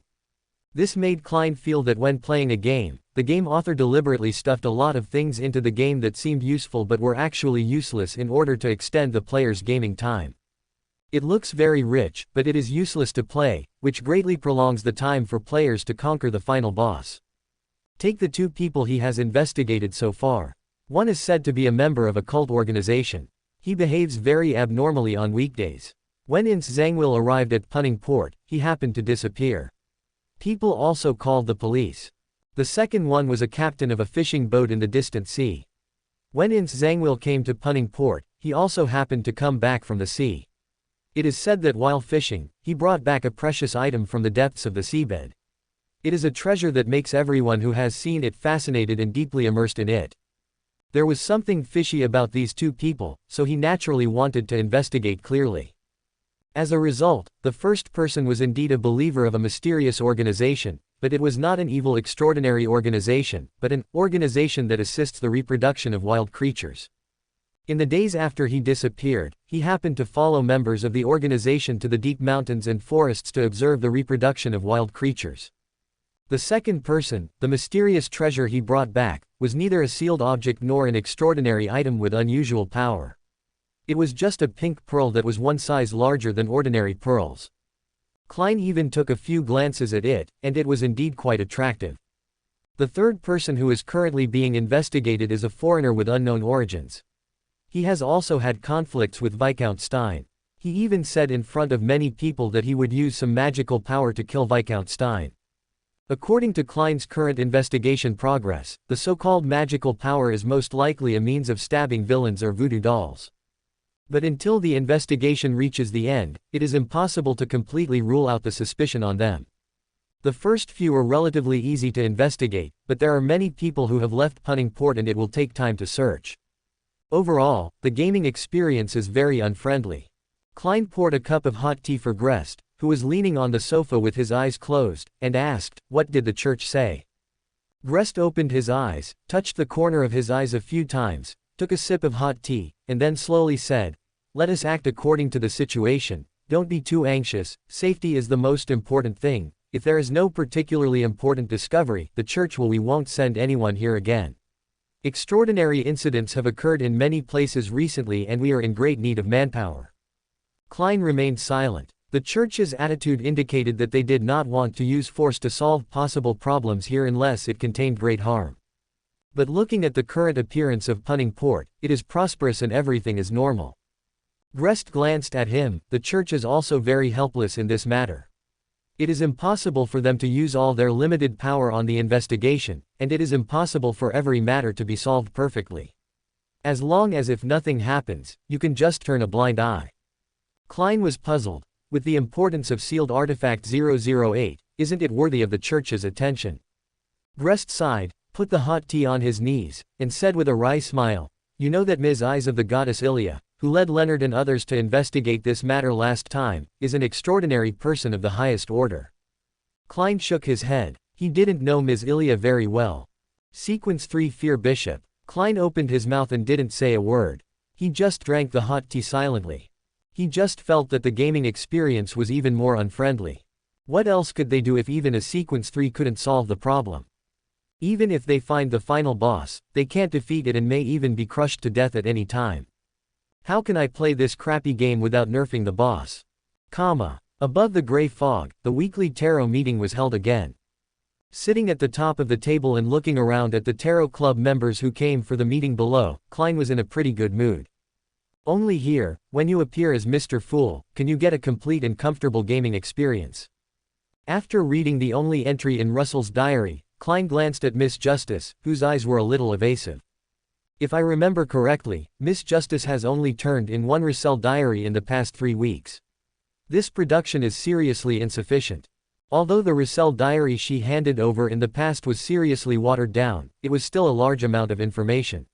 [SPEAKER 1] This made Klein feel that when playing a game, the game author deliberately stuffed a lot of things into the game that seemed useful but were actually useless in order to extend the player's gaming time. It looks very rich, but it is useless to play, which greatly prolongs the time for players to conquer the final boss. Take the two people he has investigated so far. One is said to be a member of a cult organization. He behaves very abnormally on weekdays. When Ince Zangwill arrived at Punning Port, he happened to disappear. People also called the police. The second one was a captain of a fishing boat in the distant sea. When Ince Zangwill came to Punning Port, he also happened to come back from the sea. It is said that while fishing, he brought back a precious item from the depths of the seabed. It is a treasure that makes everyone who has seen it fascinated and deeply immersed in it. There was something fishy about these two people, so he naturally wanted to investigate clearly. As a result, the first person was indeed a believer of a mysterious organization, but it was not an evil extraordinary organization, but an organization that assists the reproduction of wild creatures. In the days after he disappeared, he happened to follow members of the organization to the deep mountains and forests to observe the reproduction of wild creatures. The second person, the mysterious treasure he brought back, was neither a sealed object nor an extraordinary item with unusual power. It was just a pink pearl that was one size larger than ordinary pearls. Klein even took a few glances at it, and it was indeed quite attractive. The third person who is currently being investigated is a foreigner with unknown origins. He has also had conflicts with Viscount Stein. He even said in front of many people that he would use some magical power to kill Viscount Stein. According to Klein's current investigation progress, the so-called magical power is most likely a means of stabbing villains or voodoo dolls. But until the investigation reaches the end, it is impossible to completely rule out the suspicion on them. The first few are relatively easy to investigate, but there are many people who have left Punning Port and it will take time to search. Overall, the gaming experience is very unfriendly. Klein poured a cup of hot tea for Grest, who was leaning on the sofa with his eyes closed, and asked, "What did the church say?" Grest opened his eyes, touched the corner of his eyes a few times, took a sip of hot tea, and then slowly said, "Let us act according to the situation, don't be too anxious, safety is the most important thing. If there is no particularly important discovery, the church we won't send anyone here again. Extraordinary incidents have occurred in many places recently and we are in great need of manpower." Klein remained silent. The church's attitude indicated that they did not want to use force to solve possible problems here unless it contained great harm. But looking at the current appearance of Punning Port, it is prosperous and everything is normal. Grest glanced at him. The church is also very helpless in this matter. It is impossible for them to use all their limited power on the investigation, and it is impossible for every matter to be solved perfectly. As long as if nothing happens, you can just turn a blind eye. Klein was puzzled. With the importance of sealed artifact 008, isn't it worthy of the church's attention? Grest sighed, put the hot tea on his knees, and said with a wry smile, "You know that Ms. Eyes of the goddess Ilia, who led Leonard and others to investigate this matter last time, is an extraordinary person of the highest order." Klein shook his head. He didn't know Ms. Ilia very well. Sequence 3 Fear Bishop. Klein opened his mouth and didn't say a word. He just drank the hot tea silently. He just felt that the gaming experience was even more unfriendly. What else could they do if even a Sequence 3 couldn't solve the problem? Even if they find the final boss, they can't defeat it and may even be crushed to death at any time. How can I play this crappy game without nerfing the boss? Above the gray fog, the weekly tarot meeting was held again. Sitting at the top of the table and looking around at the tarot club members who came for the meeting below, Klein was in a pretty good mood. Only here, when you appear as Mr. Fool, can you get a complete and comfortable gaming experience. After reading the only entry in Russell's diary, Klein glanced at Miss Justice, whose eyes were a little evasive. If I remember correctly, Miss Justice has only turned in one Russell diary in the past 3 weeks. This production is seriously insufficient. Although the Russell diary she handed over in the past was seriously watered down, it was still a large amount of information.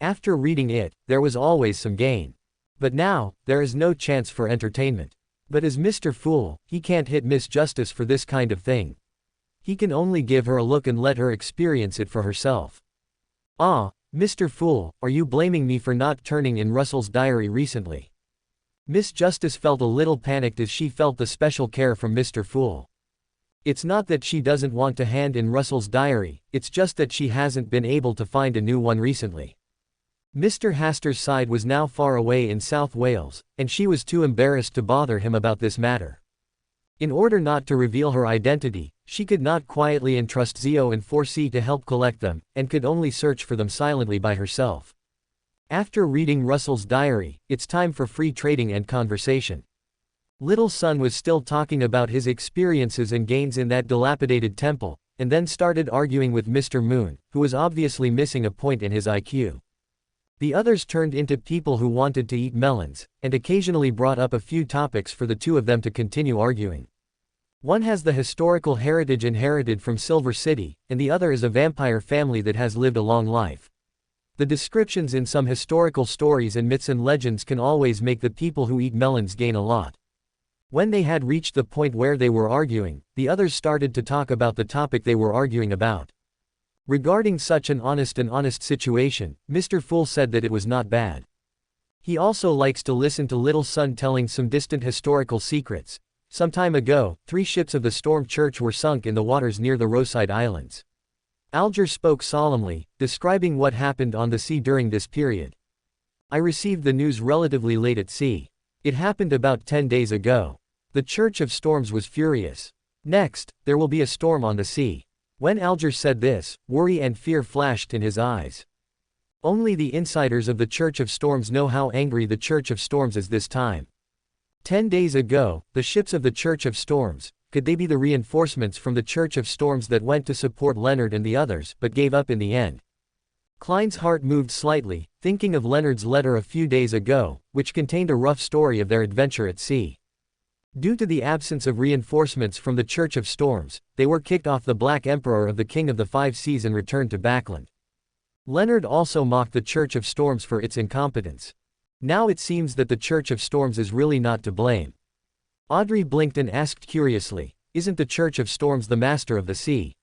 [SPEAKER 1] After reading it, there was always some gain. But now, there is no chance for entertainment. But as Mr. Fool, he can't hit Miss Justice for this kind of thing. He can only give her a look and let her experience it for herself. Ah, Mr. Fool, are you blaming me for not turning in Russell's diary recently? Miss Justice felt a little panicked as she felt the special care from Mr. Fool. It's not that she doesn't want to hand in Russell's diary, it's just that she hasn't been able to find a new one recently. Mr. Haster's side was now far away in South Wales, and she was too embarrassed to bother him about this matter. In order not to reveal her identity, she could not quietly entrust Zio and 4C to help collect them, and could only search for them silently by herself. After reading Russell's diary, it's time for free trading and conversation. Little Son was still talking about his experiences and gains in that dilapidated temple, and then started arguing with Mr. Moon, who was obviously missing a point in his IQ. The others turned into people who wanted to eat melons, and occasionally brought up a few topics for the two of them to continue arguing. One has the historical heritage inherited from Silver City, and the other is a vampire family that has lived a long life. The descriptions in some historical stories and myths and legends can always make the people who eat melons gain a lot. When they had reached the point where they were arguing, the others started to talk about the topic they were arguing about. Regarding such an honest situation, Mr. Fool said that it was not bad. He also likes to listen to Little Son telling some distant historical secrets. Some time ago, 3 ships of the Storm Church were sunk in the waters near the Rosyth Islands. Alger spoke solemnly, describing what happened on the sea during this period. I received the news relatively late at sea. It happened about 10 days ago. The Church of Storms was furious. Next, there will be a storm on the sea. When Alger said this, worry and fear flashed in his eyes. Only the insiders of the Church of Storms know how angry the Church of Storms is this time. 10 days ago, the ships of the Church of Storms, could they be the reinforcements from the Church of Storms that went to support Leonard and the others, but gave up in the end? Klein's heart moved slightly, thinking of Leonard's letter a few days ago, which contained a rough story of their adventure at sea. Due to the absence of reinforcements from the Church of Storms, they were kicked off the Black Emperor of the King of the Five Seas and returned to Backland. Leonard also mocked the Church of Storms for its incompetence. Now it seems that the Church of Storms is really not to blame. Audrey blinked and asked curiously, isn't the Church of Storms the master of the sea?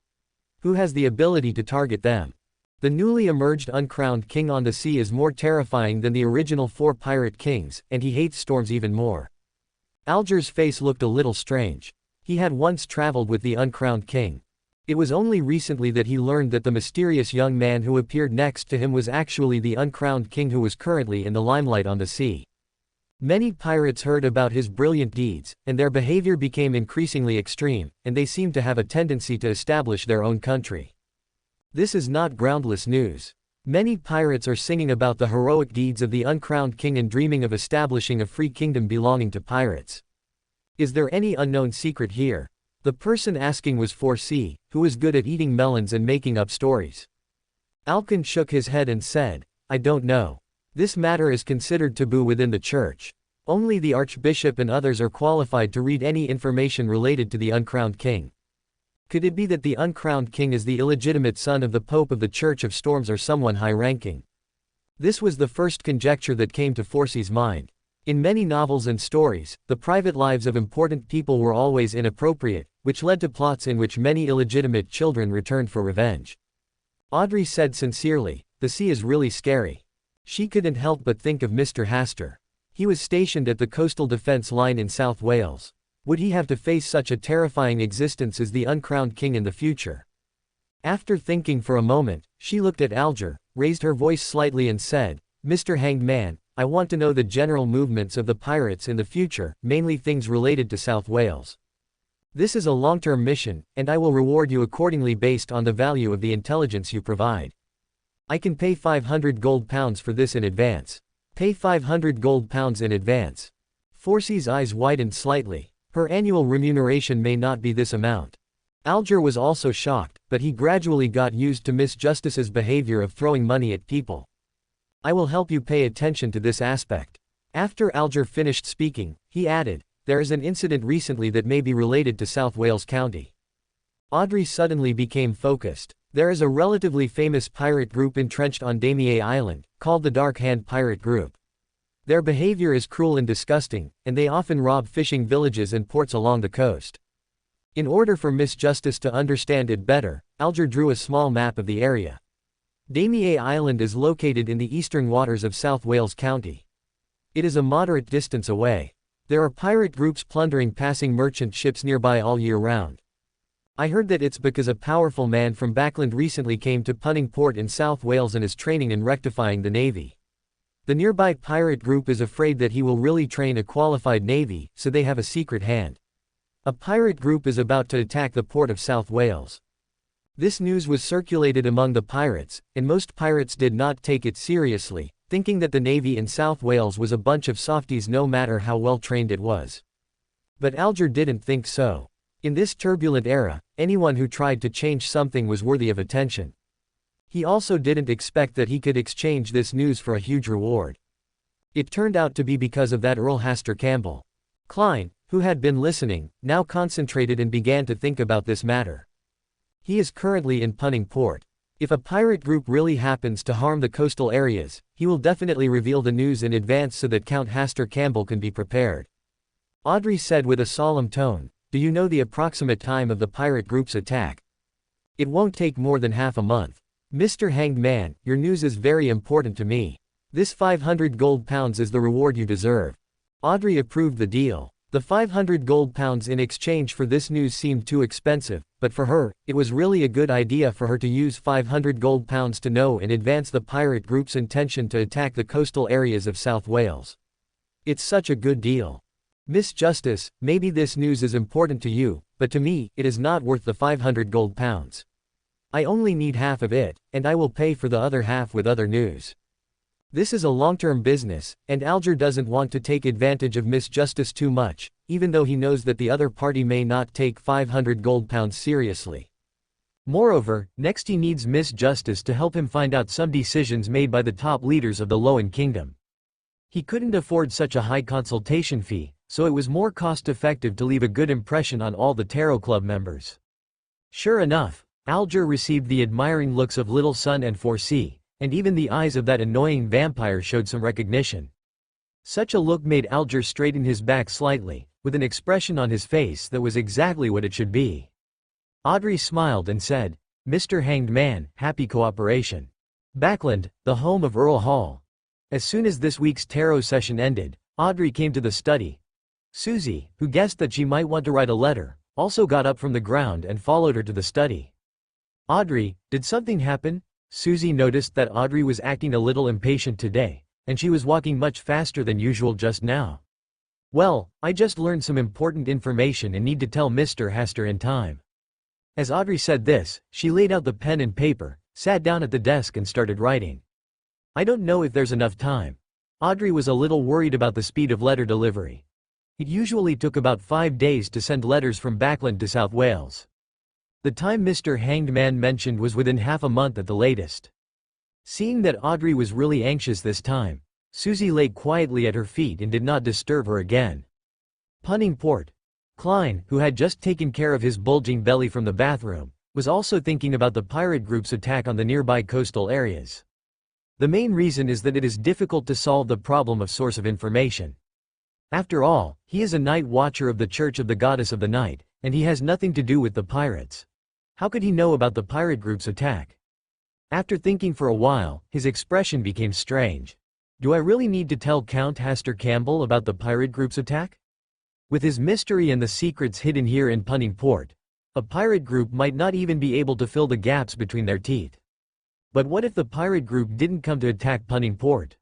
[SPEAKER 1] Who has the ability to target them? The newly emerged uncrowned king on the sea is more terrifying than the original 4 pirate kings, and he hates storms even more. Alger's face looked a little strange. He had once traveled with the uncrowned king. It was only recently that he learned that the mysterious young man who appeared next to him was actually the uncrowned king who was currently in the limelight on the sea. Many pirates heard about his brilliant deeds, and their behavior became increasingly extreme, and they seemed to have a tendency to establish their own country. This is not groundless news. Many pirates are singing about the heroic deeds of the uncrowned king and dreaming of establishing a free kingdom belonging to pirates. Is there any unknown secret here? The person asking was 4C, who is good at eating melons and making up stories. Alkin shook his head and said, I don't know. This matter is considered taboo within the church. Only the archbishop and others are qualified to read any information related to the uncrowned king. Could it be that the uncrowned king is the illegitimate son of the Pope of the Church of Storms or someone high-ranking? This was the first conjecture that came to 4C's mind. In many novels and stories, the private lives of important people were always inappropriate, which led to plots in which many illegitimate children returned for revenge. Audrey said sincerely, the sea is really scary. She couldn't help but think of Mr. Haster. He was stationed at the coastal defense line in South Wales. Would he have to face such a terrifying existence as the uncrowned king in the future? After thinking for a moment, she looked at Alger, raised her voice slightly and said, Mr. Hanged Man, I want to know the general movements of the pirates in the future, mainly things related to South Wales. This is a long-term mission, and I will reward you accordingly based on the value of the intelligence you provide. I can pay 500 gold pounds for this in advance. Pay 500 gold pounds in advance. 4C's eyes widened slightly. Her annual remuneration may not be this amount. Alger was also shocked, but he gradually got used to Miss Justice's behavior of throwing money at people. I will help you pay attention to this aspect. After Alger finished speaking, he added, there is an incident recently that may be related to South Wales County. Audrey suddenly became focused. There is a relatively famous pirate group entrenched on Damier Island, called the Dark Hand Pirate Group. Their behavior is cruel and disgusting, and they often rob fishing villages and ports along the coast. In order for Miss Justice to understand it better, Alger drew a small map of the area. Damier Island is located in the eastern waters of South Wales County. It is a moderate distance away. There are pirate groups plundering passing merchant ships nearby all year round. I heard that it's because a powerful man from Backland recently came to Punning Port in South Wales and is training and rectifying the navy. The nearby pirate group is afraid that he will really train a qualified navy, so they have a secret hand. A pirate group is about to attack the port of South Wales. This news was circulated among the pirates, and most pirates did not take it seriously, thinking that the navy in South Wales was a bunch of softies no matter how well trained it was. But Alger didn't think so. In this turbulent era, anyone who tried to change something was worthy of attention. He also didn't expect that he could exchange this news for a huge reward. It turned out to be because of that Earl Hasta Campbell. Klein, who had been listening, now concentrated and began to think about this matter. He is currently in Punning Port. If a pirate group really happens to harm the coastal areas, he will definitely reveal the news in advance so that Count Hasta Campbell can be prepared. Audrey said with a solemn tone, do you know the approximate time of the pirate group's attack? It won't take more than half a month. Mr. Hanged Man, your news is very important to me. This 500 gold pounds is the reward you deserve. Audrey approved the deal. The 500 gold pounds in exchange for this news seemed too expensive, but for her, it was really a good idea for her to use 500 gold pounds to know in advance the pirate group's intention to attack the coastal areas of South Wales. It's such a good deal. Miss Justice, maybe this news is important to you, but to me, it is not worth the 500 gold pounds. I only need half of it, and I will pay for the other half with other news. This is a long-term business, and Alger doesn't want to take advantage of Miss Justice too much, even though he knows that the other party may not take 500 gold pounds seriously. Moreover, next he needs Miss Justice to help him find out some decisions made by the top leaders of the Lowen Kingdom. He couldn't afford such a high consultation fee, so it was more cost-effective to leave a good impression on all the Tarot Club members. Sure enough, Alger received the admiring looks of Little Sun and 4C. And even the eyes of that annoying vampire showed some recognition. Such a look made Alger straighten his back slightly, with an expression on his face that was exactly what it should be. Audrey smiled and said, Mr. Hanged Man, happy cooperation. Backland, the home of Earl Hall. As soon as this week's tarot session ended, Audrey came to the study. Susie, who guessed that she might want to write a letter, also got up from the ground and followed her to the study. Audrey, did something happen? Susie noticed that Audrey was acting a little impatient today, and she was walking much faster than usual just now. Well, I just learned some important information and need to tell Mr. Hester in time. As Audrey said this, she laid out the pen and paper, sat down at the desk and started writing. I don't know if there's enough time. Audrey was a little worried about the speed of letter delivery. It usually took about 5 days to send letters from Backland to South Wales. The time Mr. Hanged Man mentioned was within half a month at the latest. Seeing that Audrey was really anxious this time, Susie lay quietly at her feet and did not disturb her again. Punning Port. Klein, who had just taken care of his bulging belly from the bathroom, was also thinking about the pirate group's attack on the nearby coastal areas. The main reason is that it is difficult to solve the problem of source of information. After all, he is a night watcher of the Church of the Goddess of the Night, and he has nothing to do with the pirates. How could he know about the pirate group's attack? After thinking for a while, his expression became strange. Do I really need to tell Count Hasta Campbell about the pirate group's attack? With his mystery and the secrets hidden here in Punning Port, a pirate group might not even be able to fill the gaps between their teeth. But what if the pirate group didn't come to attack Punning Port?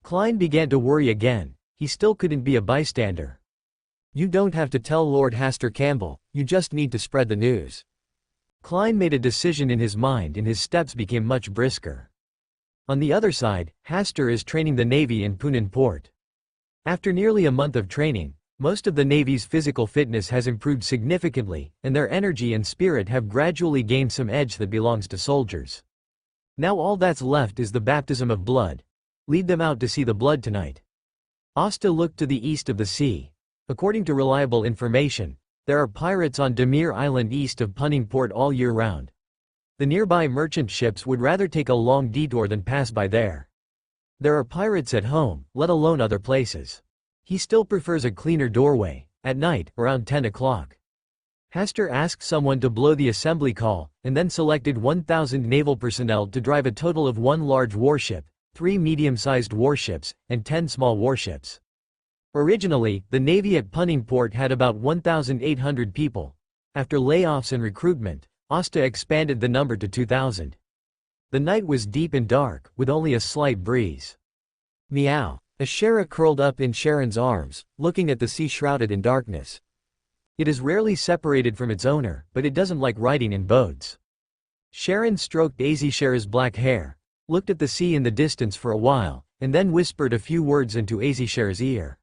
[SPEAKER 1] Klein began to worry again. He still couldn't be a bystander. You don't have to tell Lord Hasta Campbell, you just need to spread the news. Klein made a decision in his mind and his steps became much brisker. On the other side, Hasta is training the Navy in Punning Port. After nearly a month of training, most of the Navy's physical fitness has improved significantly, and their energy and spirit have gradually gained some edge that belongs to soldiers. Now all that's left is the baptism of blood. Lead them out to see the blood tonight. Asta looked to the east of the sea. According to reliable information, there are pirates on Demir Island east of Punning Port all year round. The nearby merchant ships would rather take a long detour than pass by there. There are pirates at home, let alone other places. He still prefers a cleaner doorway, at night, around 10 o'clock. Hasta asked someone to blow the assembly call, and then selected 1,000 naval personnel to drive a total of 1 large warship, 3 medium-sized warships, and 10 small warships. Originally, the Navy at Punning Port had about 1,800 people. After layoffs and recruitment, Asta expanded the number to 2,000. The night was deep and dark, with only a slight breeze. Meow. Ashera curled up in Sharon's arms, looking at the sea shrouded in darkness. It is rarely separated from its owner, but it doesn't like riding in boats. Sharon stroked Azishera's black hair, looked at the sea in the distance for a while, and then whispered a few words into Azishera's ear.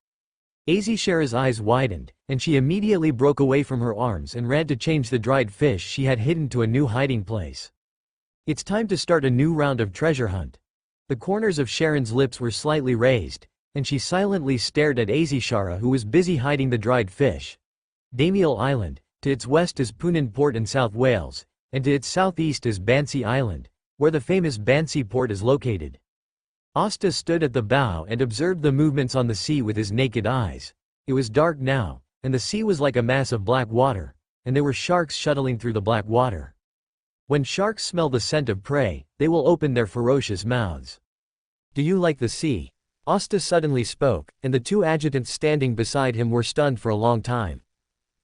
[SPEAKER 1] Azishera's eyes widened, and she immediately broke away from her arms and ran to change the dried fish she had hidden to a new hiding place. It's time to start a new round of treasure hunt. The corners of Sharon's lips were slightly raised, and she silently stared at Azishara, who was busy hiding the dried fish. Damiel Island, to its west is Punning Port in South Wales, and to its southeast is Bansi Island, where the famous Bansi port is located. Asta stood at the bow and observed the movements on the sea with his naked eyes. It was dark now, and the sea was like a mass of black water, and there were sharks shuttling through the black water. When sharks smell the scent of prey, they will open their ferocious mouths. Do you like the sea? Asta suddenly spoke, and the 2 adjutants standing beside him were stunned for a long time.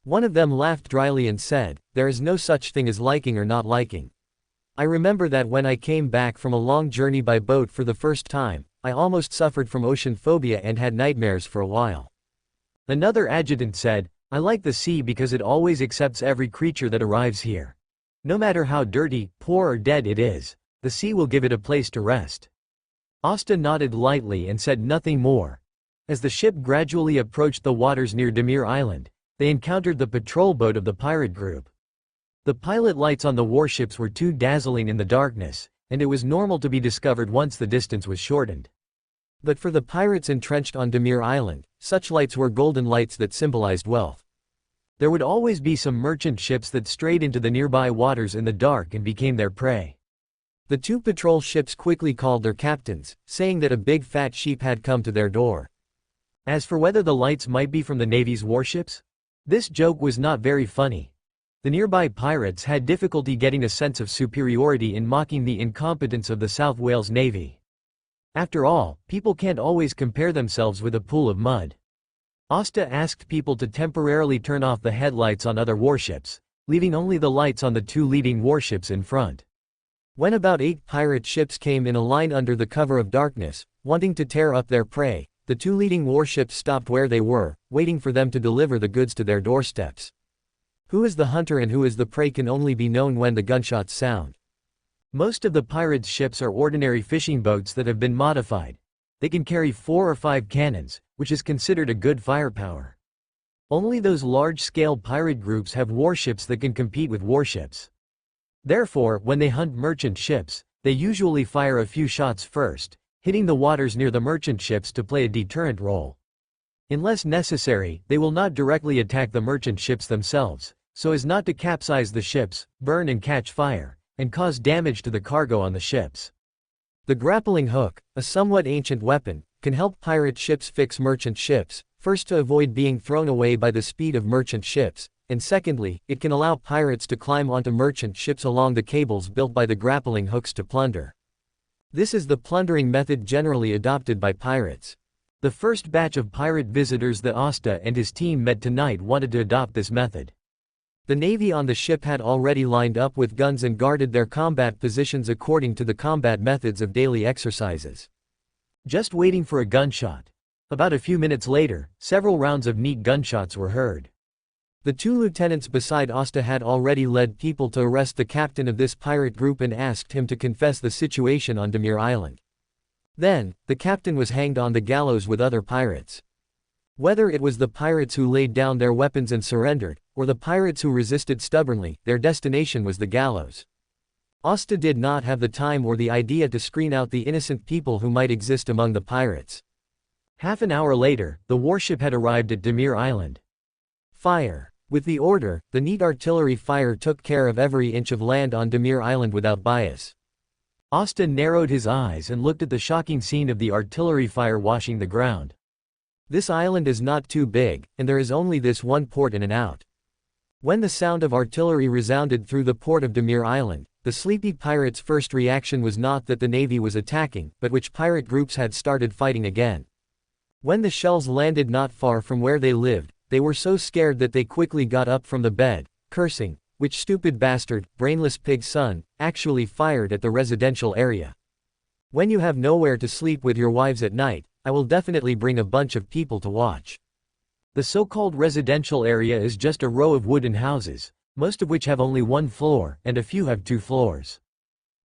[SPEAKER 1] One of them laughed dryly and said, "There is no such thing as liking or not liking. I remember that when I came back from a long journey by boat for the first time, I almost suffered from ocean phobia and had nightmares for a while." Another adjutant said, "I like the sea because it always accepts every creature that arrives here. No matter how dirty, poor or dead it is, the sea will give it a place to rest." Asta nodded lightly and said nothing more. As the ship gradually approached the waters near Demir Island, they encountered the patrol boat of the pirate group. The pilot lights on the warships were too dazzling in the darkness, and it was normal to be discovered once the distance was shortened. But for the pirates entrenched on Demir Island, such lights were golden lights that symbolized wealth. There would always be some merchant ships that strayed into the nearby waters in the dark and became their prey. The 2 patrol ships quickly called their captains, saying that a big fat sheep had come to their door. As for whether the lights might be from the Navy's warships, this joke was not very funny. The nearby pirates had difficulty getting a sense of superiority in mocking the incompetence of the South Wales Navy. After all, people can't always compare themselves with a pool of mud. Asta asked people to temporarily turn off the headlights on other warships, leaving only the lights on the 2 leading warships in front. When about 8 pirate ships came in a line under the cover of darkness, wanting to tear up their prey, the 2 leading warships stopped where they were, waiting for them to deliver the goods to their doorsteps. Who is the hunter and who is the prey can only be known when the gunshots sound. Most of the pirates' ships are ordinary fishing boats that have been modified. They can carry 4 or 5 cannons, which is considered a good firepower. Only those large-scale pirate groups have warships that can compete with warships. Therefore, when they hunt merchant ships, they usually fire a few shots first, hitting the waters near the merchant ships to play a deterrent role. Unless necessary, they will not directly attack the merchant ships themselves, so as not to capsize the ships, burn and catch fire, and cause damage to the cargo on the ships. The grappling hook, a somewhat ancient weapon, can help pirate ships fix merchant ships, first to avoid being thrown away by the speed of merchant ships, and secondly, it can allow pirates to climb onto merchant ships along the cables built by the grappling hooks to plunder. This is the plundering method generally adopted by pirates. The first batch of pirate visitors that Asta and his team met tonight wanted to adopt this method. The Navy on the ship had already lined up with guns and guarded their combat positions according to the combat methods of daily exercises. Just waiting for a gunshot. About a few minutes later, several rounds of neat gunshots were heard. The 2 lieutenants beside Asta had already led people to arrest the captain of this pirate group and asked him to confess the situation on Demir Island. Then, the captain was hanged on the gallows with other pirates. Whether it was the pirates who laid down their weapons and surrendered, or the pirates who resisted stubbornly, their destination was the gallows. Asta did not have the time or the idea to screen out the innocent people who might exist among the pirates. Half an hour later, the warship had arrived at Dimir Island. Fire. With the order, the neat artillery fire took care of every inch of land on Dimir Island without bias. Asta narrowed his eyes and looked at the shocking scene of the artillery fire washing the ground. This island is not too big, and there is only this one port in and out. When the sound of artillery resounded through the port of Dimir Island, the sleepy pirates' first reaction was not that the navy was attacking, but which pirate groups had started fighting again. When the shells landed not far from where they lived, they were so scared that they quickly got up from the bed, cursing, "Which stupid bastard, brainless pig's son, actually fired at the residential area. When you have nowhere to sleep with your wives at night, I will definitely bring a bunch of people to watch." The so-called residential area is just a row of wooden houses, most of which have only one floor, and a few have 2 floors.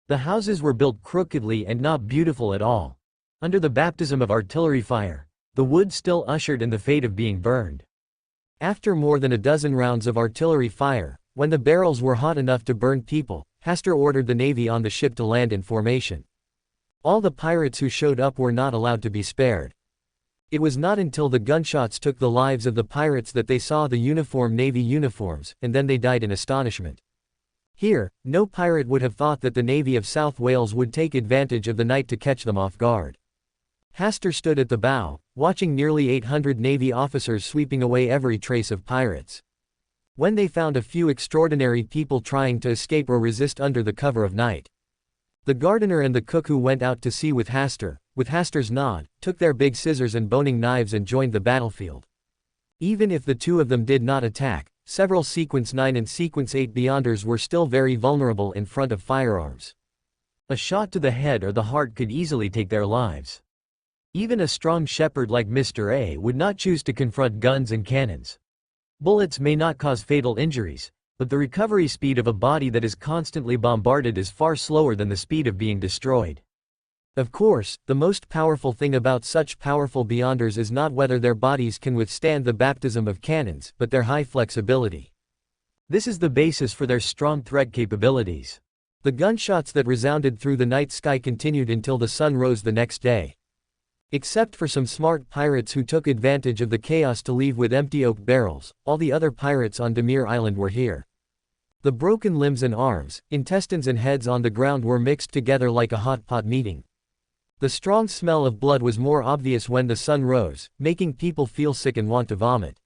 [SPEAKER 1] The houses were built crookedly and not beautiful at all. Under the baptism of artillery fire, the wood still ushered in the fate of being burned. After more than a dozen rounds of artillery fire, when the barrels were hot enough to burn people, Hasta ordered the navy on the ship to land in formation. All the pirates who showed up were not allowed to be spared. It was not until the gunshots took the lives of the pirates that they saw the uniform navy uniforms, and then they died in astonishment. Here, no pirate would have thought that the Navy of South Wales would take advantage of the night to catch them off guard. Hasta stood at the bow, watching nearly 800 Navy officers sweeping away every trace of pirates. When they found a few extraordinary people trying to escape or resist under the cover of night, the gardener and the cook who went out to sea with Hasta's nod, took their big scissors and boning knives and joined the battlefield. Even if the 2 of them did not attack, several Sequence 9 and Sequence 8 Beyonders were still very vulnerable in front of firearms. A shot to the head or the heart could easily take their lives. Even a strong shepherd like Mr. A would not choose to confront guns and cannons. Bullets may not cause fatal injuries, but the recovery speed of a body that is constantly bombarded is far slower than the speed of being destroyed. Of course, the most powerful thing about such powerful Beyonders is not whether their bodies can withstand the baptism of cannons, but their high flexibility. This is the basis for their strong threat capabilities. The gunshots that resounded through the night sky continued until the sun rose the next day. Except for some smart pirates who took advantage of the chaos to leave with empty oak barrels, all the other pirates on Dimir Island were here. The broken limbs and arms, intestines and heads on the ground were mixed together like a hot pot meeting. The strong smell of blood was more obvious when the sun rose, making people feel sick and want to vomit.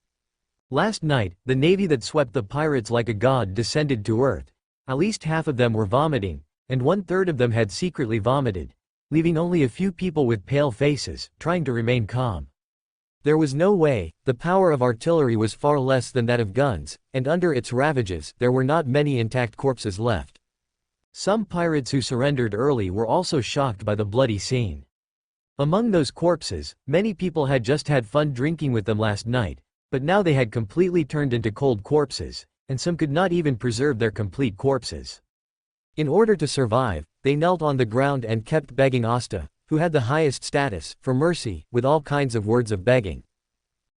[SPEAKER 1] Last night, the navy that swept the pirates like a god descended to earth. At least half of them were vomiting, and 1/3 of them had secretly vomited, leaving only a few people with pale faces, trying to remain calm. There was no way. The power of artillery was far less than that of guns, and under its ravages, there were not many intact corpses left. Some pirates who surrendered early were also shocked by the bloody scene. Among those corpses, many people had just had fun drinking with them last night, but now they had completely turned into cold corpses, and some could not even preserve their complete corpses. In order to survive, they knelt on the ground and kept begging Asta, who had the highest status, for mercy, with all kinds of words of begging.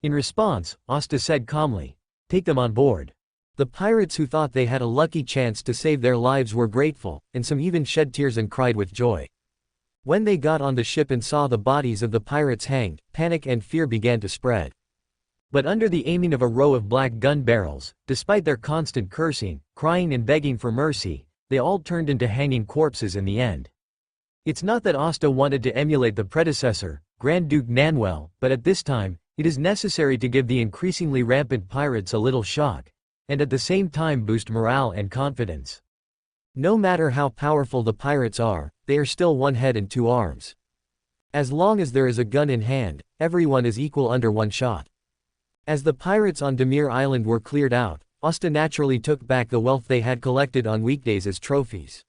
[SPEAKER 1] In response, Asta said calmly, "Take them on board." The pirates who thought they had a lucky chance to save their lives were grateful, and some even shed tears and cried with joy. When they got on the ship and saw the bodies of the pirates hanged, panic and fear began to spread. But under the aiming of a row of black gun barrels, despite their constant cursing, crying and begging for mercy, they all turned into hanging corpses in the end. It's not that Asta wanted to emulate the predecessor, Grand Duke Nanwell, but at this time, it is necessary to give the increasingly rampant pirates a little shock, and at the same time boost morale and confidence. No matter how powerful the pirates are, they are still one head and 2 arms. As long as there is a gun in hand, everyone is equal under one shot. As the pirates on Dimir Island were cleared out, Asta naturally took back the wealth they had collected on weekdays as trophies.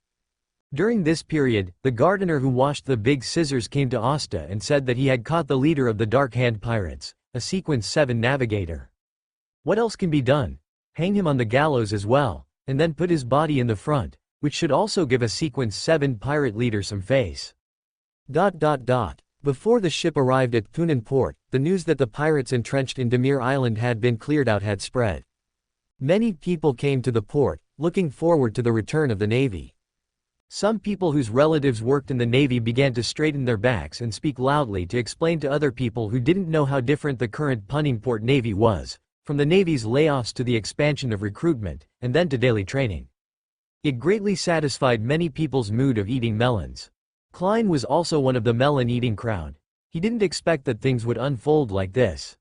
[SPEAKER 1] During this period, the gardener who washed the big scissors came to Asta and said that he had caught the leader of the Dark Hand Pirates, a Sequence 7 navigator. What else can be done? Hang him on the gallows as well, and then put his body in the front, which should also give a Sequence 7 pirate leader some face. Before the ship arrived at Punan port, the news that the pirates entrenched in Dimir Island had been cleared out had spread. Many people came to the port, looking forward to the return of the navy. Some people whose relatives worked in the Navy began to straighten their backs and speak loudly to explain to other people who didn't know how different the current Punningport Navy was, from the Navy's layoffs to the expansion of recruitment, and then to daily training. It greatly satisfied many people's mood of eating melons. Klein was also one of the melon-eating crowd. He didn't expect that things would unfold like this.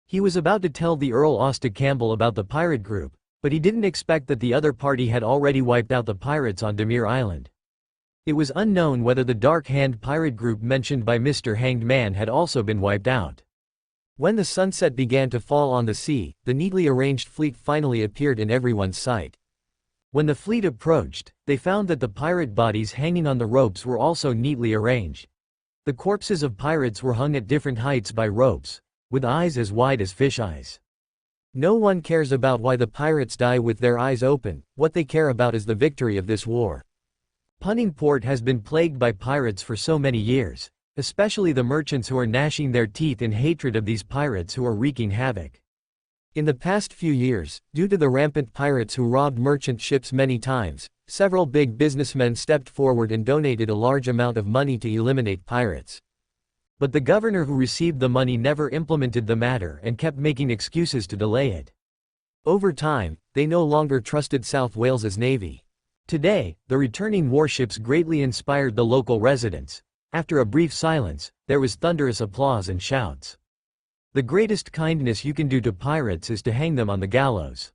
[SPEAKER 1] He was about to tell the Earl Hasta Campbell about the pirate group, but he didn't expect that the other party had already wiped out the pirates on Demir Island. It was unknown whether the Dark Hand pirate group mentioned by Mr. Hanged Man had also been wiped out. When the sunset began to fall on the sea, the neatly arranged fleet finally appeared in everyone's sight. When the fleet approached, they found that the pirate bodies hanging on the ropes were also neatly arranged. The corpses of pirates were hung at different heights by ropes, with eyes as wide as fish eyes. No one cares about why the pirates die with their eyes open, what they care about is the victory of this war. Punningport has been plagued by pirates for so many years, especially the merchants who are gnashing their teeth in hatred of these pirates who are wreaking havoc. In the past few years, due to the rampant pirates who robbed merchant ships many times, several big businessmen stepped forward and donated a large amount of money to eliminate pirates. But the governor who received the money never implemented the matter and kept making excuses to delay it. Over time, they no longer trusted South Wales's navy. Today, the returning warships greatly inspired the local residents. After a brief silence, there was thunderous applause and shouts. The greatest kindness you can do to pirates is to hang them on the gallows.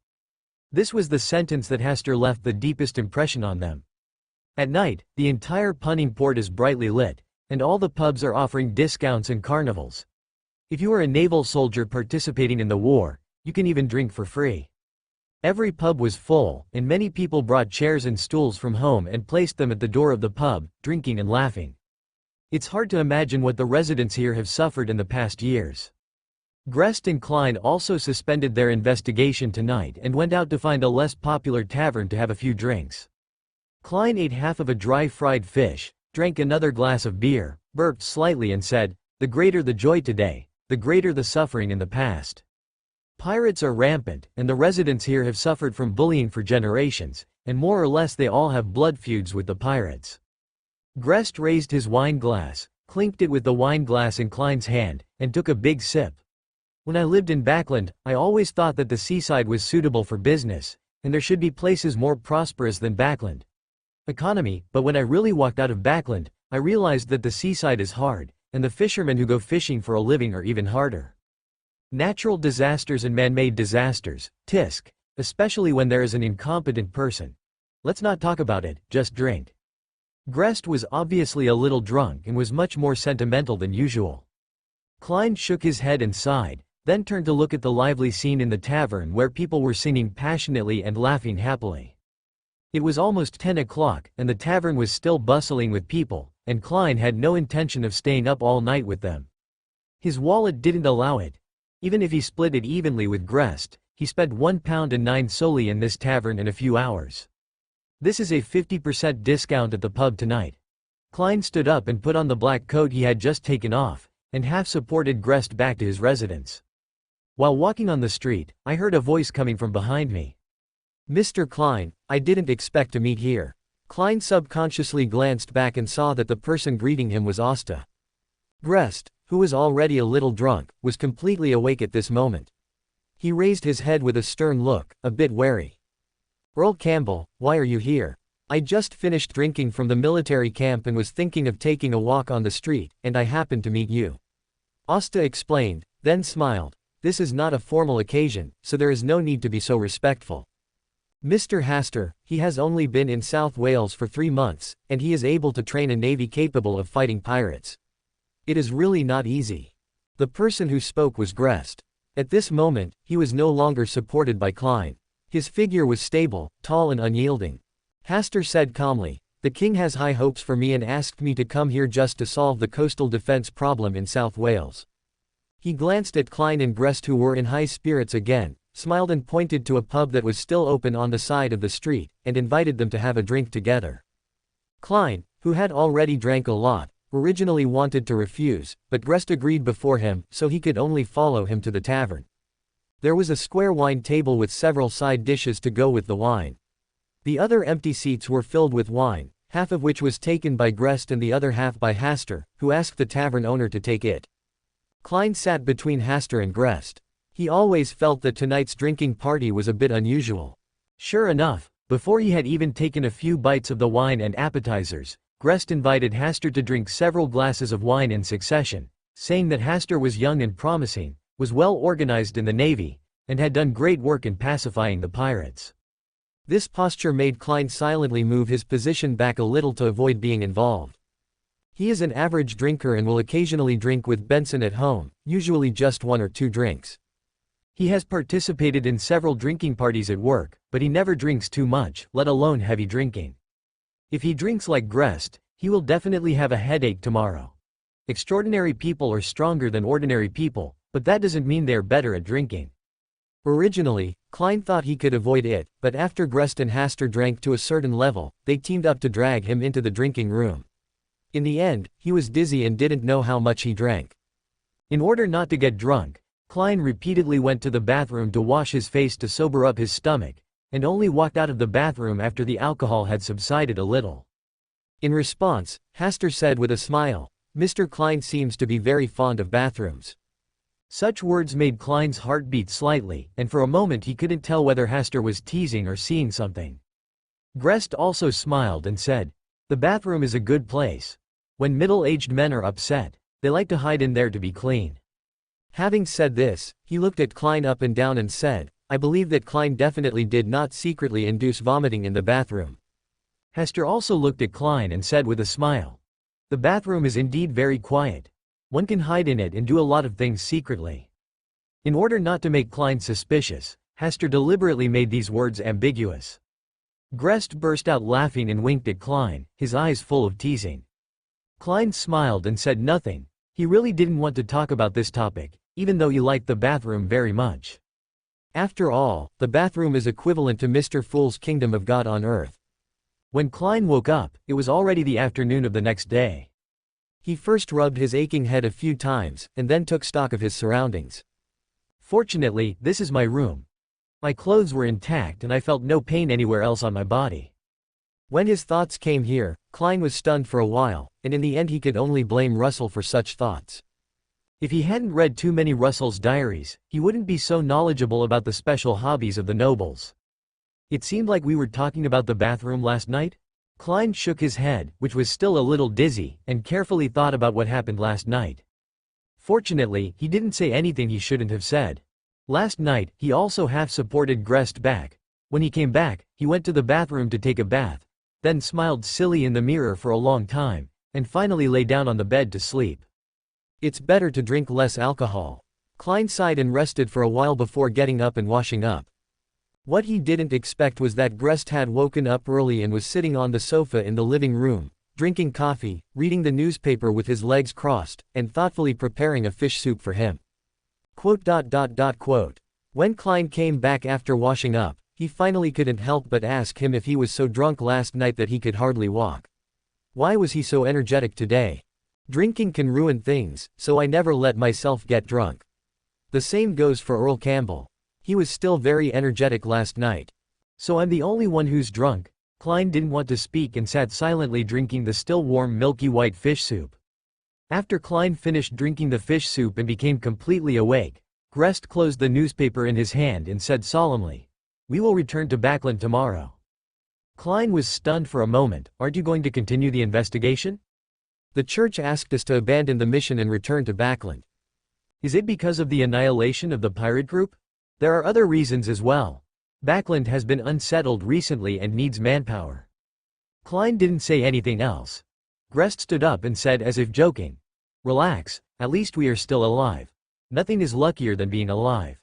[SPEAKER 1] This was the sentence that Hasta left the deepest impression on them. At night, the entire Punningport is brightly lit, and all the pubs are offering discounts and carnivals. If you are a naval soldier participating in the war, you can even drink for free. Every pub was full, and many people brought chairs and stools from home and placed them at the door of the pub, drinking and laughing. It's hard to imagine what the residents here have suffered in the past years. Grest and Klein also suspended their investigation tonight and went out to find a less popular tavern to have a few drinks. Klein ate half of a dry fried fish, drank another glass of beer, burped slightly and said, "The greater the joy today, the greater the suffering in the past." Pirates are rampant, and the residents here have suffered from bullying for generations, and more or less they all have blood feuds with the pirates. Grest raised his wine glass, clinked it with the wine glass in Klein's hand, and took a big sip. "When I lived in Backland, I always thought that the seaside was suitable for business, and there should be places more prosperous than Backland. Economy, but when I really walked out of Backland, I realized that the seaside is hard, and the fishermen who go fishing for a living are even harder. Natural disasters and man-made disasters, tisk, especially when there is an incompetent person. Let's not talk about it, just drink." Grest was obviously a little drunk and was much more sentimental than usual. Klein shook his head and sighed, then turned to look at the lively scene in the tavern where people were singing passionately and laughing happily. It was almost 10 o'clock, and the tavern was still bustling with people, and Klein had no intention of staying up all night with them. His wallet didn't allow it. Even if he split it evenly with Grest, he spent £1.09 solely in this tavern in a few hours. This is a 50% discount at the pub tonight. Klein stood up and put on the black coat he had just taken off, and half-supported Grest back to his residence. While walking on the street, I heard a voice coming from behind me. "Mr. Klein, I didn't expect to meet here." Klein subconsciously glanced back and saw that the person greeting him was Asta. Grest, who was already a little drunk, was completely awake at this moment. He raised his head with a stern look, a bit wary. "Earl Campbell, why are you here? I just finished drinking from the military camp and was thinking of taking a walk on the street, and I happened to meet you." Asta explained, then smiled. "This is not a formal occasion, so there is no need to be so respectful. Mr. Hasta, he has only been in South Wales for 3 months, and he is able to train a navy capable of fighting pirates. It is really not easy." The person who spoke was Grest. At this moment, he was no longer supported by Klein. His figure was stable, tall and unyielding. Hasta said calmly, "The king has high hopes for me and asked me to come here just to solve the coastal defense problem in South Wales." He glanced at Klein and Grest, who were in high spirits again, smiled and pointed to a pub that was still open on the side of the street, and invited them to have a drink together. Klein, who had already drank a lot, originally wanted to refuse, but Grest agreed before him, so he could only follow him to the tavern. There was a square wine table with several side dishes to go with the wine. The other empty seats were filled with wine, half of which was taken by Grest and the other half by Hasta, who asked the tavern owner to take it. Klein sat between Hasta and Grest. He always felt that tonight's drinking party was a bit unusual. Sure enough, before he had even taken a few bites of the wine and appetizers, Grest invited Hasta to drink several glasses of wine in succession, saying that Hasta was young and promising, was well organized in the Navy, and had done great work in pacifying the pirates. This posture made Klein silently move his position back a little to avoid being involved. He is an average drinker and will occasionally drink with Benson at home, usually just 1 or 2 drinks. He has participated in several drinking parties at work, but he never drinks too much, let alone heavy drinking. If he drinks like Grest, he will definitely have a headache tomorrow. Extraordinary people are stronger than ordinary people, but that doesn't mean they're better at drinking. Originally, Klein thought he could avoid it, but after Grest and Hasta drank to a certain level, they teamed up to drag him into the drinking room. In the end, he was dizzy and didn't know how much he drank. In order not to get drunk, Klein repeatedly went to the bathroom to wash his face to sober up his stomach, and only walked out of the bathroom after the alcohol had subsided a little. In response, Hasta said with a smile, "Mr. Klein seems to be very fond of bathrooms." Such words made Klein's heart beat slightly, and for a moment he couldn't tell whether Hasta was teasing or seeing something. Grest also smiled and said, "The bathroom is a good place. When middle-aged men are upset, they like to hide in there to be clean." Having said this, he looked at Klein up and down and said, "I believe that Klein definitely did not secretly induce vomiting in the bathroom." Hasta also looked at Klein and said with a smile, "The bathroom is indeed very quiet. One can hide in it and do a lot of things secretly." In order not to make Klein suspicious, Hasta deliberately made these words ambiguous. Grest burst out laughing and winked at Klein, his eyes full of teasing. Klein smiled and said nothing. He really didn't want to talk about this topic, even though he liked the bathroom very much. After all, the bathroom is equivalent to Mr. Fool's kingdom of God on earth. When Klein woke up, it was already the afternoon of the next day. He first rubbed his aching head a few times, and then took stock of his surroundings. "Fortunately, this is my room. My clothes were intact and I felt no pain anywhere else on my body." When his thoughts came here, Klein was stunned for a while, and in the end he could only blame Russell for such thoughts. If he hadn't read too many Russell's diaries, he wouldn't be so knowledgeable about the special hobbies of the nobles. "It seemed like we were talking about the bathroom last night?" Klein shook his head, which was still a little dizzy, and carefully thought about what happened last night. Fortunately, he didn't say anything he shouldn't have said. Last night, he also half-supported Grest back. When he came back, he went to the bathroom to take a bath, then smiled silly in the mirror for a long time, and finally lay down on the bed to sleep. "It's better to drink less alcohol." Klein sighed and rested for a while before getting up and washing up. What he didn't expect was that Grest had woken up early and was sitting on the sofa in the living room, drinking coffee, reading the newspaper with his legs crossed, and thoughtfully preparing a fish soup for him. When Klein came back after washing up, he finally couldn't help but ask him if he was so drunk last night that he could hardly walk. Why was he so energetic today? "Drinking can ruin things, so I never let myself get drunk." The same goes for Earl Campbell. He was still very energetic last night. "So I'm the only one who's drunk?" Klein didn't want to speak and sat silently drinking the still warm milky white fish soup. After Klein finished drinking the fish soup and became completely awake, Grest closed the newspaper in his hand and said solemnly, "We will return to Backland tomorrow." Klein was stunned for a moment. "Aren't you going to continue the investigation?" "The church asked us to abandon the mission and return to Backland." "Is it because of the annihilation of the pirate group?" "There are other reasons as well. Backland has been unsettled recently and needs manpower." Klein didn't say anything else. Grest stood up and said as if joking, "Relax, at least we are still alive. Nothing is luckier than being alive."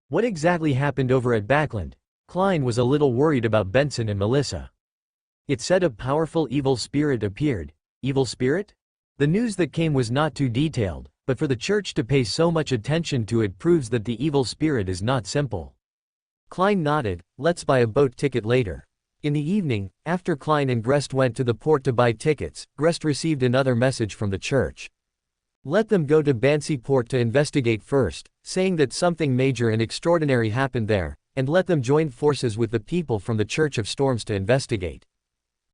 [SPEAKER 1] What exactly happened over at Backland? Klein was a little worried about Benson and Melissa. It said a powerful evil spirit appeared. Evil spirit? The news that came was not too detailed, but for the church to pay so much attention to it proves that the evil spirit is not simple. Klein nodded. "Let's buy a boat ticket later." In the evening, after Klein and Grest went to the port to buy tickets, Grest received another message from the church. Let them go to Bansi Port to investigate first, saying that something major and extraordinary happened there, and let them join forces with the people from the Church of Storms to investigate.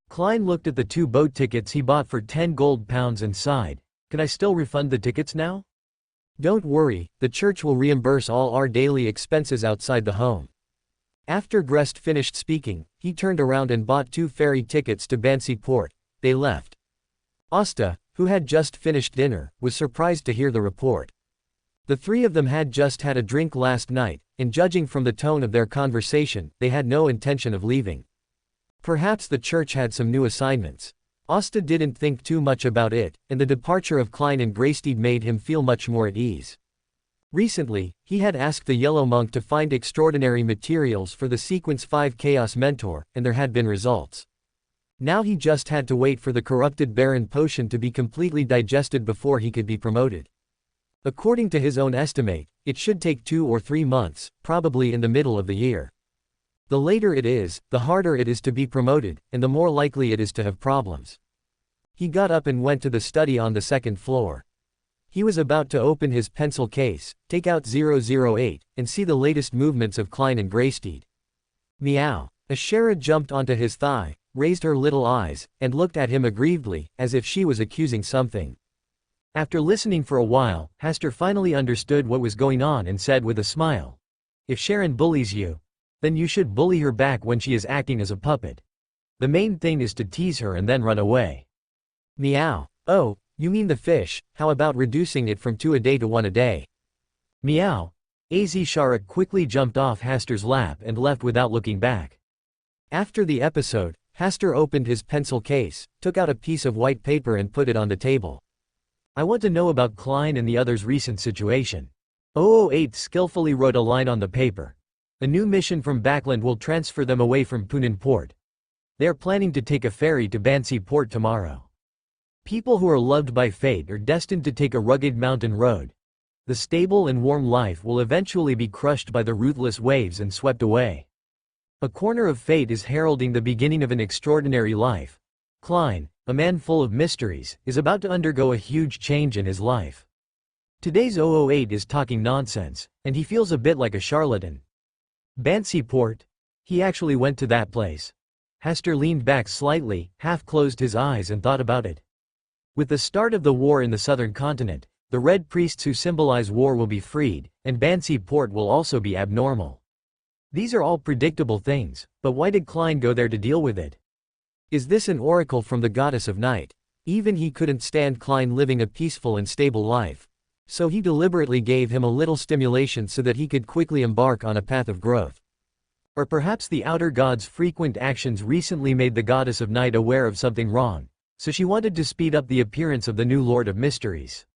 [SPEAKER 1] Klein looked at the 2 boat tickets he bought for 10 gold pounds and sighed. Can I still refund the tickets now? Don't worry, the church will reimburse all our daily expenses outside the home. After Grest finished speaking, he turned around and bought 2 ferry tickets to Bansi Port. They left. Asta, who had just finished dinner, was surprised to hear the report. The 3 of them had just had a drink last night, and judging from the tone of their conversation, they had no intention of leaving. Perhaps the church had some new assignments. Asta didn't think too much about it, and the departure of Klein and Greysteed made him feel much more at ease. Recently, he had asked the Yellow Monk to find extraordinary materials for the Sequence 5 Chaos Mentor, and there had been results. Now he just had to wait for the Corrupted Baron potion to be completely digested before he could be promoted. According to his own estimate, it should take 2 or 3 months, probably in the middle of the year. The later it is, the harder it is to be promoted, and the more likely it is to have problems. He got up and went to the study on the 2nd floor. He was about to open his pencil case, take out 008, and see the latest movements of Klein and Greysteed. Meow. Ashera jumped onto his thigh, raised her little eyes, and looked at him aggrievedly, as if she was accusing something. After listening for a while, Hasta finally understood what was going on and said with a smile. If Sharon bullies you, then you should bully her back when she is acting as a puppet. The main thing is to tease her and then run away. Meow. Oh, you mean the fish, how about reducing it from 2 a day to 1 a day? Meow. Az Sharak quickly jumped off Hasta's lap and left without looking back. After the episode, Hasta opened his pencil case, took out a piece of white paper and put it on the table. I want to know about Klein and the others' recent situation. 008 skillfully wrote a line on the paper. A new mission from Backland will transfer them away from Punan Port. They are planning to take a ferry to Bansi Port tomorrow. People who are loved by fate are destined to take a rugged mountain road. The stable and warm life will eventually be crushed by the ruthless waves and swept away. A corner of fate is heralding the beginning of an extraordinary life. Klein, a man full of mysteries, is about to undergo a huge change in his life. Today's 008 is talking nonsense, and he feels a bit like a charlatan. Bansi Port? He actually went to that place. Hasta leaned back slightly, half-closed his eyes and thought about it. With the start of the war in the southern continent, the Red Priests who symbolize war will be freed, and Bansi Port will also be abnormal. These are all predictable things, but why did Klein go there to deal with it? Is this an oracle from the goddess of night? Even he couldn't stand Klein living a peaceful and stable life. So he deliberately gave him a little stimulation so that he could quickly embark on a path of growth. Or perhaps the outer god's frequent actions recently made the goddess of night aware of something wrong, so she wanted to speed up the appearance of the new Lord of Mysteries.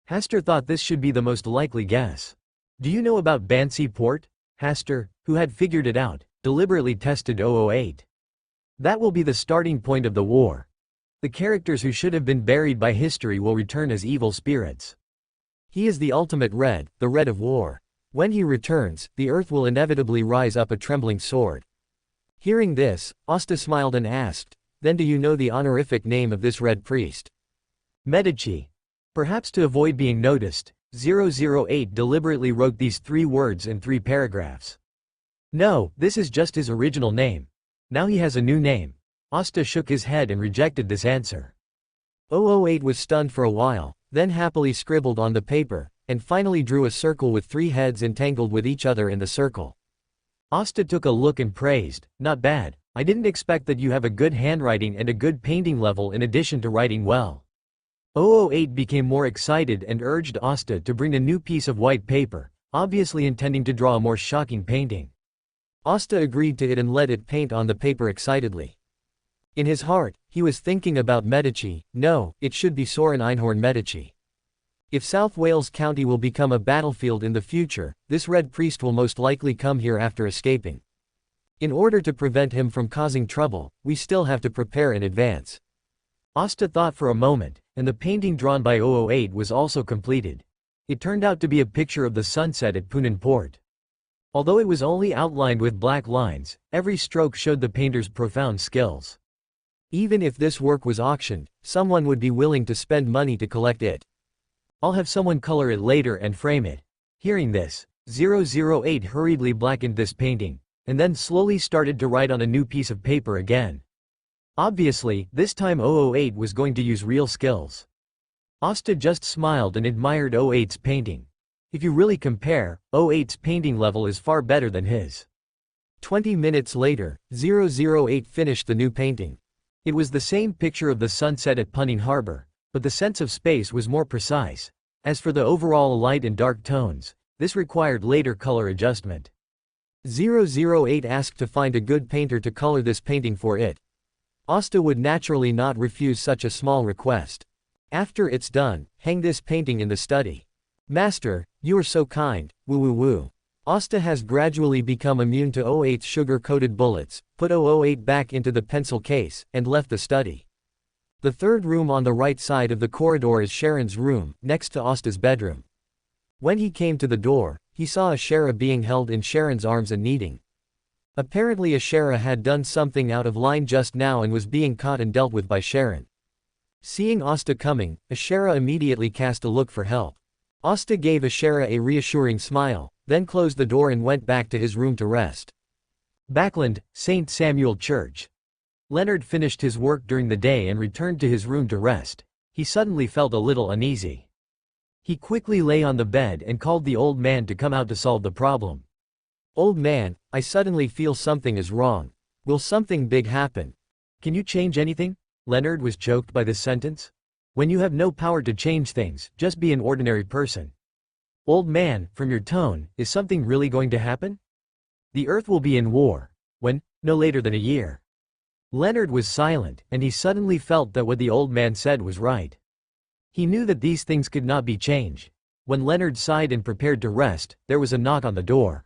[SPEAKER 1] Hasta thought this should be the most likely guess. Do you know about Bansi Port? Hasta, who had figured it out, deliberately tested 008. That will be the starting point of the war. The characters who should have been buried by history will return as evil spirits. He is the ultimate red, the red of war. When he returns, the earth will inevitably rise up a trembling sword. Hearing this, Asta smiled and asked, then do you know the honorific name of this red priest? Medici. Perhaps to avoid being noticed, 008 deliberately wrote these 3 words in 3 paragraphs. No, this is just his original name. Now he has a new name. Asta shook his head and rejected this answer. 008 was stunned for a while, then happily scribbled on the paper, and finally drew a circle with 3 heads entangled with each other in the circle. Asta took a look and praised, not bad, I didn't expect that you have a good handwriting and a good painting level in addition to writing well. 008 became more excited and urged Asta to bring a new piece of white paper, obviously intending to draw a more shocking painting. Asta agreed to it and let it paint on the paper excitedly. In his heart, he was thinking about Medici. No, it should be Soren Einhorn Medici. If South Wales County will become a battlefield in the future, this red priest will most likely come here after escaping. In order to prevent him from causing trouble, we still have to prepare in advance. Asta thought for a moment, and the painting drawn by 008 was also completed. It turned out to be a picture of the sunset at Punan Port. Although it was only outlined with black lines, every stroke showed the painter's profound skills. Even if this work was auctioned, someone would be willing to spend money to collect it. I'll have someone color it later and frame it. Hearing this, 008 hurriedly blackened this painting, and then slowly started to write on a new piece of paper again. Obviously, this time 008 was going to use real skills. Asta just smiled and admired 008's painting. If you really compare, 008's painting level is far better than his. 20 minutes later, 008 finished the new painting. It was the same picture of the sunset at Punning Harbor, but the sense of space was more precise. As for the overall light and dark tones, this required later color adjustment. 008 asked to find a good painter to color this painting for it. Asta would naturally not refuse such a small request. After it's done, hang this painting in the study. Master, you are so kind, woo woo woo. Asta has gradually become immune to 008's sugar-coated bullets, put 008 back into the pencil case, and left the study. The third room on the right side of the corridor is Sharon's room, next to Asta's bedroom. When he came to the door, he saw Ashera being held in Sharon's arms and kneading. Apparently Ashera had done something out of line just now and was being caught and dealt with by Sharon. Seeing Asta coming, Ashera immediately cast a look for help. Asta gave Ashera a reassuring smile, then closed the door and went back to his room to rest. Backland, St. Samuel Church. Leonard finished his work during the day and returned to his room to rest. He suddenly felt a little uneasy. He quickly lay on the bed and called the old man to come out to solve the problem. Old man, I suddenly feel something is wrong. Will something big happen? Can you change anything? Leonard was choked by this sentence. When you have no power to change things, just be an ordinary person. Old man, from your tone, is something really going to happen? The earth will be in war. When? No later than a year. Leonard was silent, and he suddenly felt that what the old man said was right. He knew that these things could not be changed. When Leonard sighed and prepared to rest, there was a knock on the door.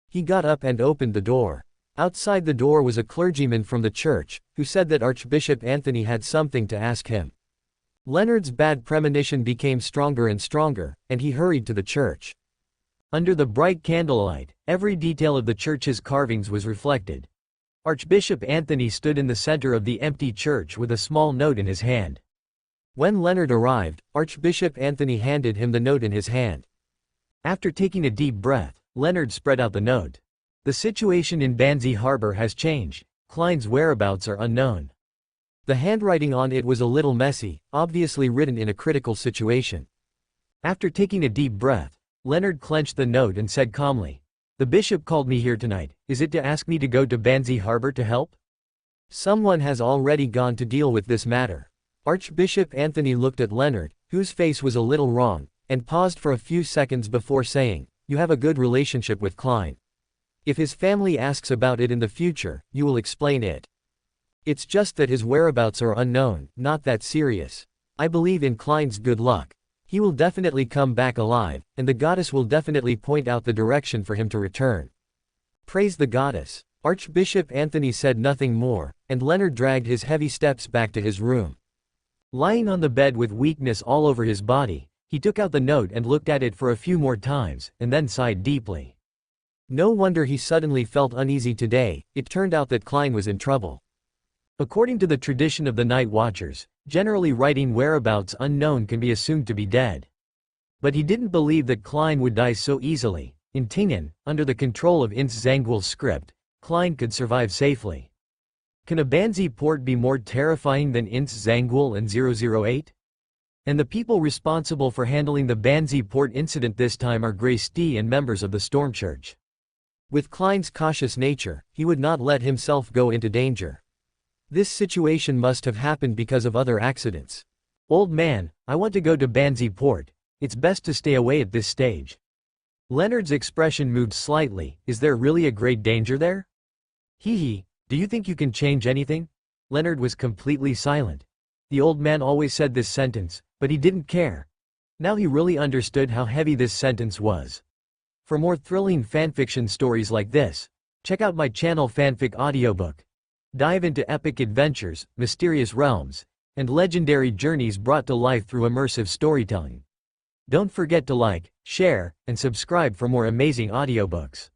[SPEAKER 1] He got up and opened the door. Outside the door was a clergyman from the church, who said that Archbishop Anthony had something to ask him. Leonard's bad premonition became stronger and stronger, and he hurried to the church. Under the bright candlelight, every detail of the church's carvings was reflected. Archbishop Anthony stood in the center of the empty church with a small note in his hand. When Leonard arrived, Archbishop Anthony handed him the note in his hand. After taking a deep breath, Leonard spread out the note. The situation in Banzi Harbor has changed. Klein's whereabouts are unknown. The handwriting on it was a little messy, obviously written in a critical situation. After taking a deep breath, Leonard clenched the note and said calmly, "The bishop called me here tonight. Is it to ask me to go to Banzi Harbor to help? Someone has already gone to deal with this matter." Archbishop Anthony looked at Leonard, whose face was a little wrong, and paused for a few seconds before saying, "You have a good relationship with Klein. If his family asks about it in the future, you will explain it. It's just that his whereabouts are unknown, not that serious. I believe in Klein's good luck. He will definitely come back alive, and the goddess will definitely point out the direction for him to return. Praise the goddess." Archbishop Anthony said nothing more, and Leonard dragged his heavy steps back to his room. Lying on the bed with weakness all over his body, he took out the note and looked at it for a few more times, and then sighed deeply. No wonder he suddenly felt uneasy today. It turned out that Klein was in trouble. According to the tradition of the Night Watchers, generally writing whereabouts unknown can be assumed to be dead. But he didn't believe that Klein would die so easily. In Tingen, under the control of Ince Zangwil's script, Klein could survive safely. Can a Banzi port be more terrifying than Ince Zangwil and 008? And the people responsible for handling the Banzi port incident this time are Grace D and members of the Storm Church. With Klein's cautious nature, he would not let himself go into danger. This situation must have happened because of other accidents. Old man, I want to go to Banzi port. It's best to stay away at this stage. Leonard's expression moved slightly. Is there really a great danger there? Hee, do you think you can change anything? Leonard was completely silent. The old man always said this sentence, but he didn't care. Now he really understood how heavy this sentence was. For more thrilling fanfiction stories like this, check out my channel Fanfic Audiobook. Dive into epic adventures, mysterious realms, and legendary journeys brought to life through immersive storytelling. Don't forget to like, share, and subscribe for more amazing audiobooks.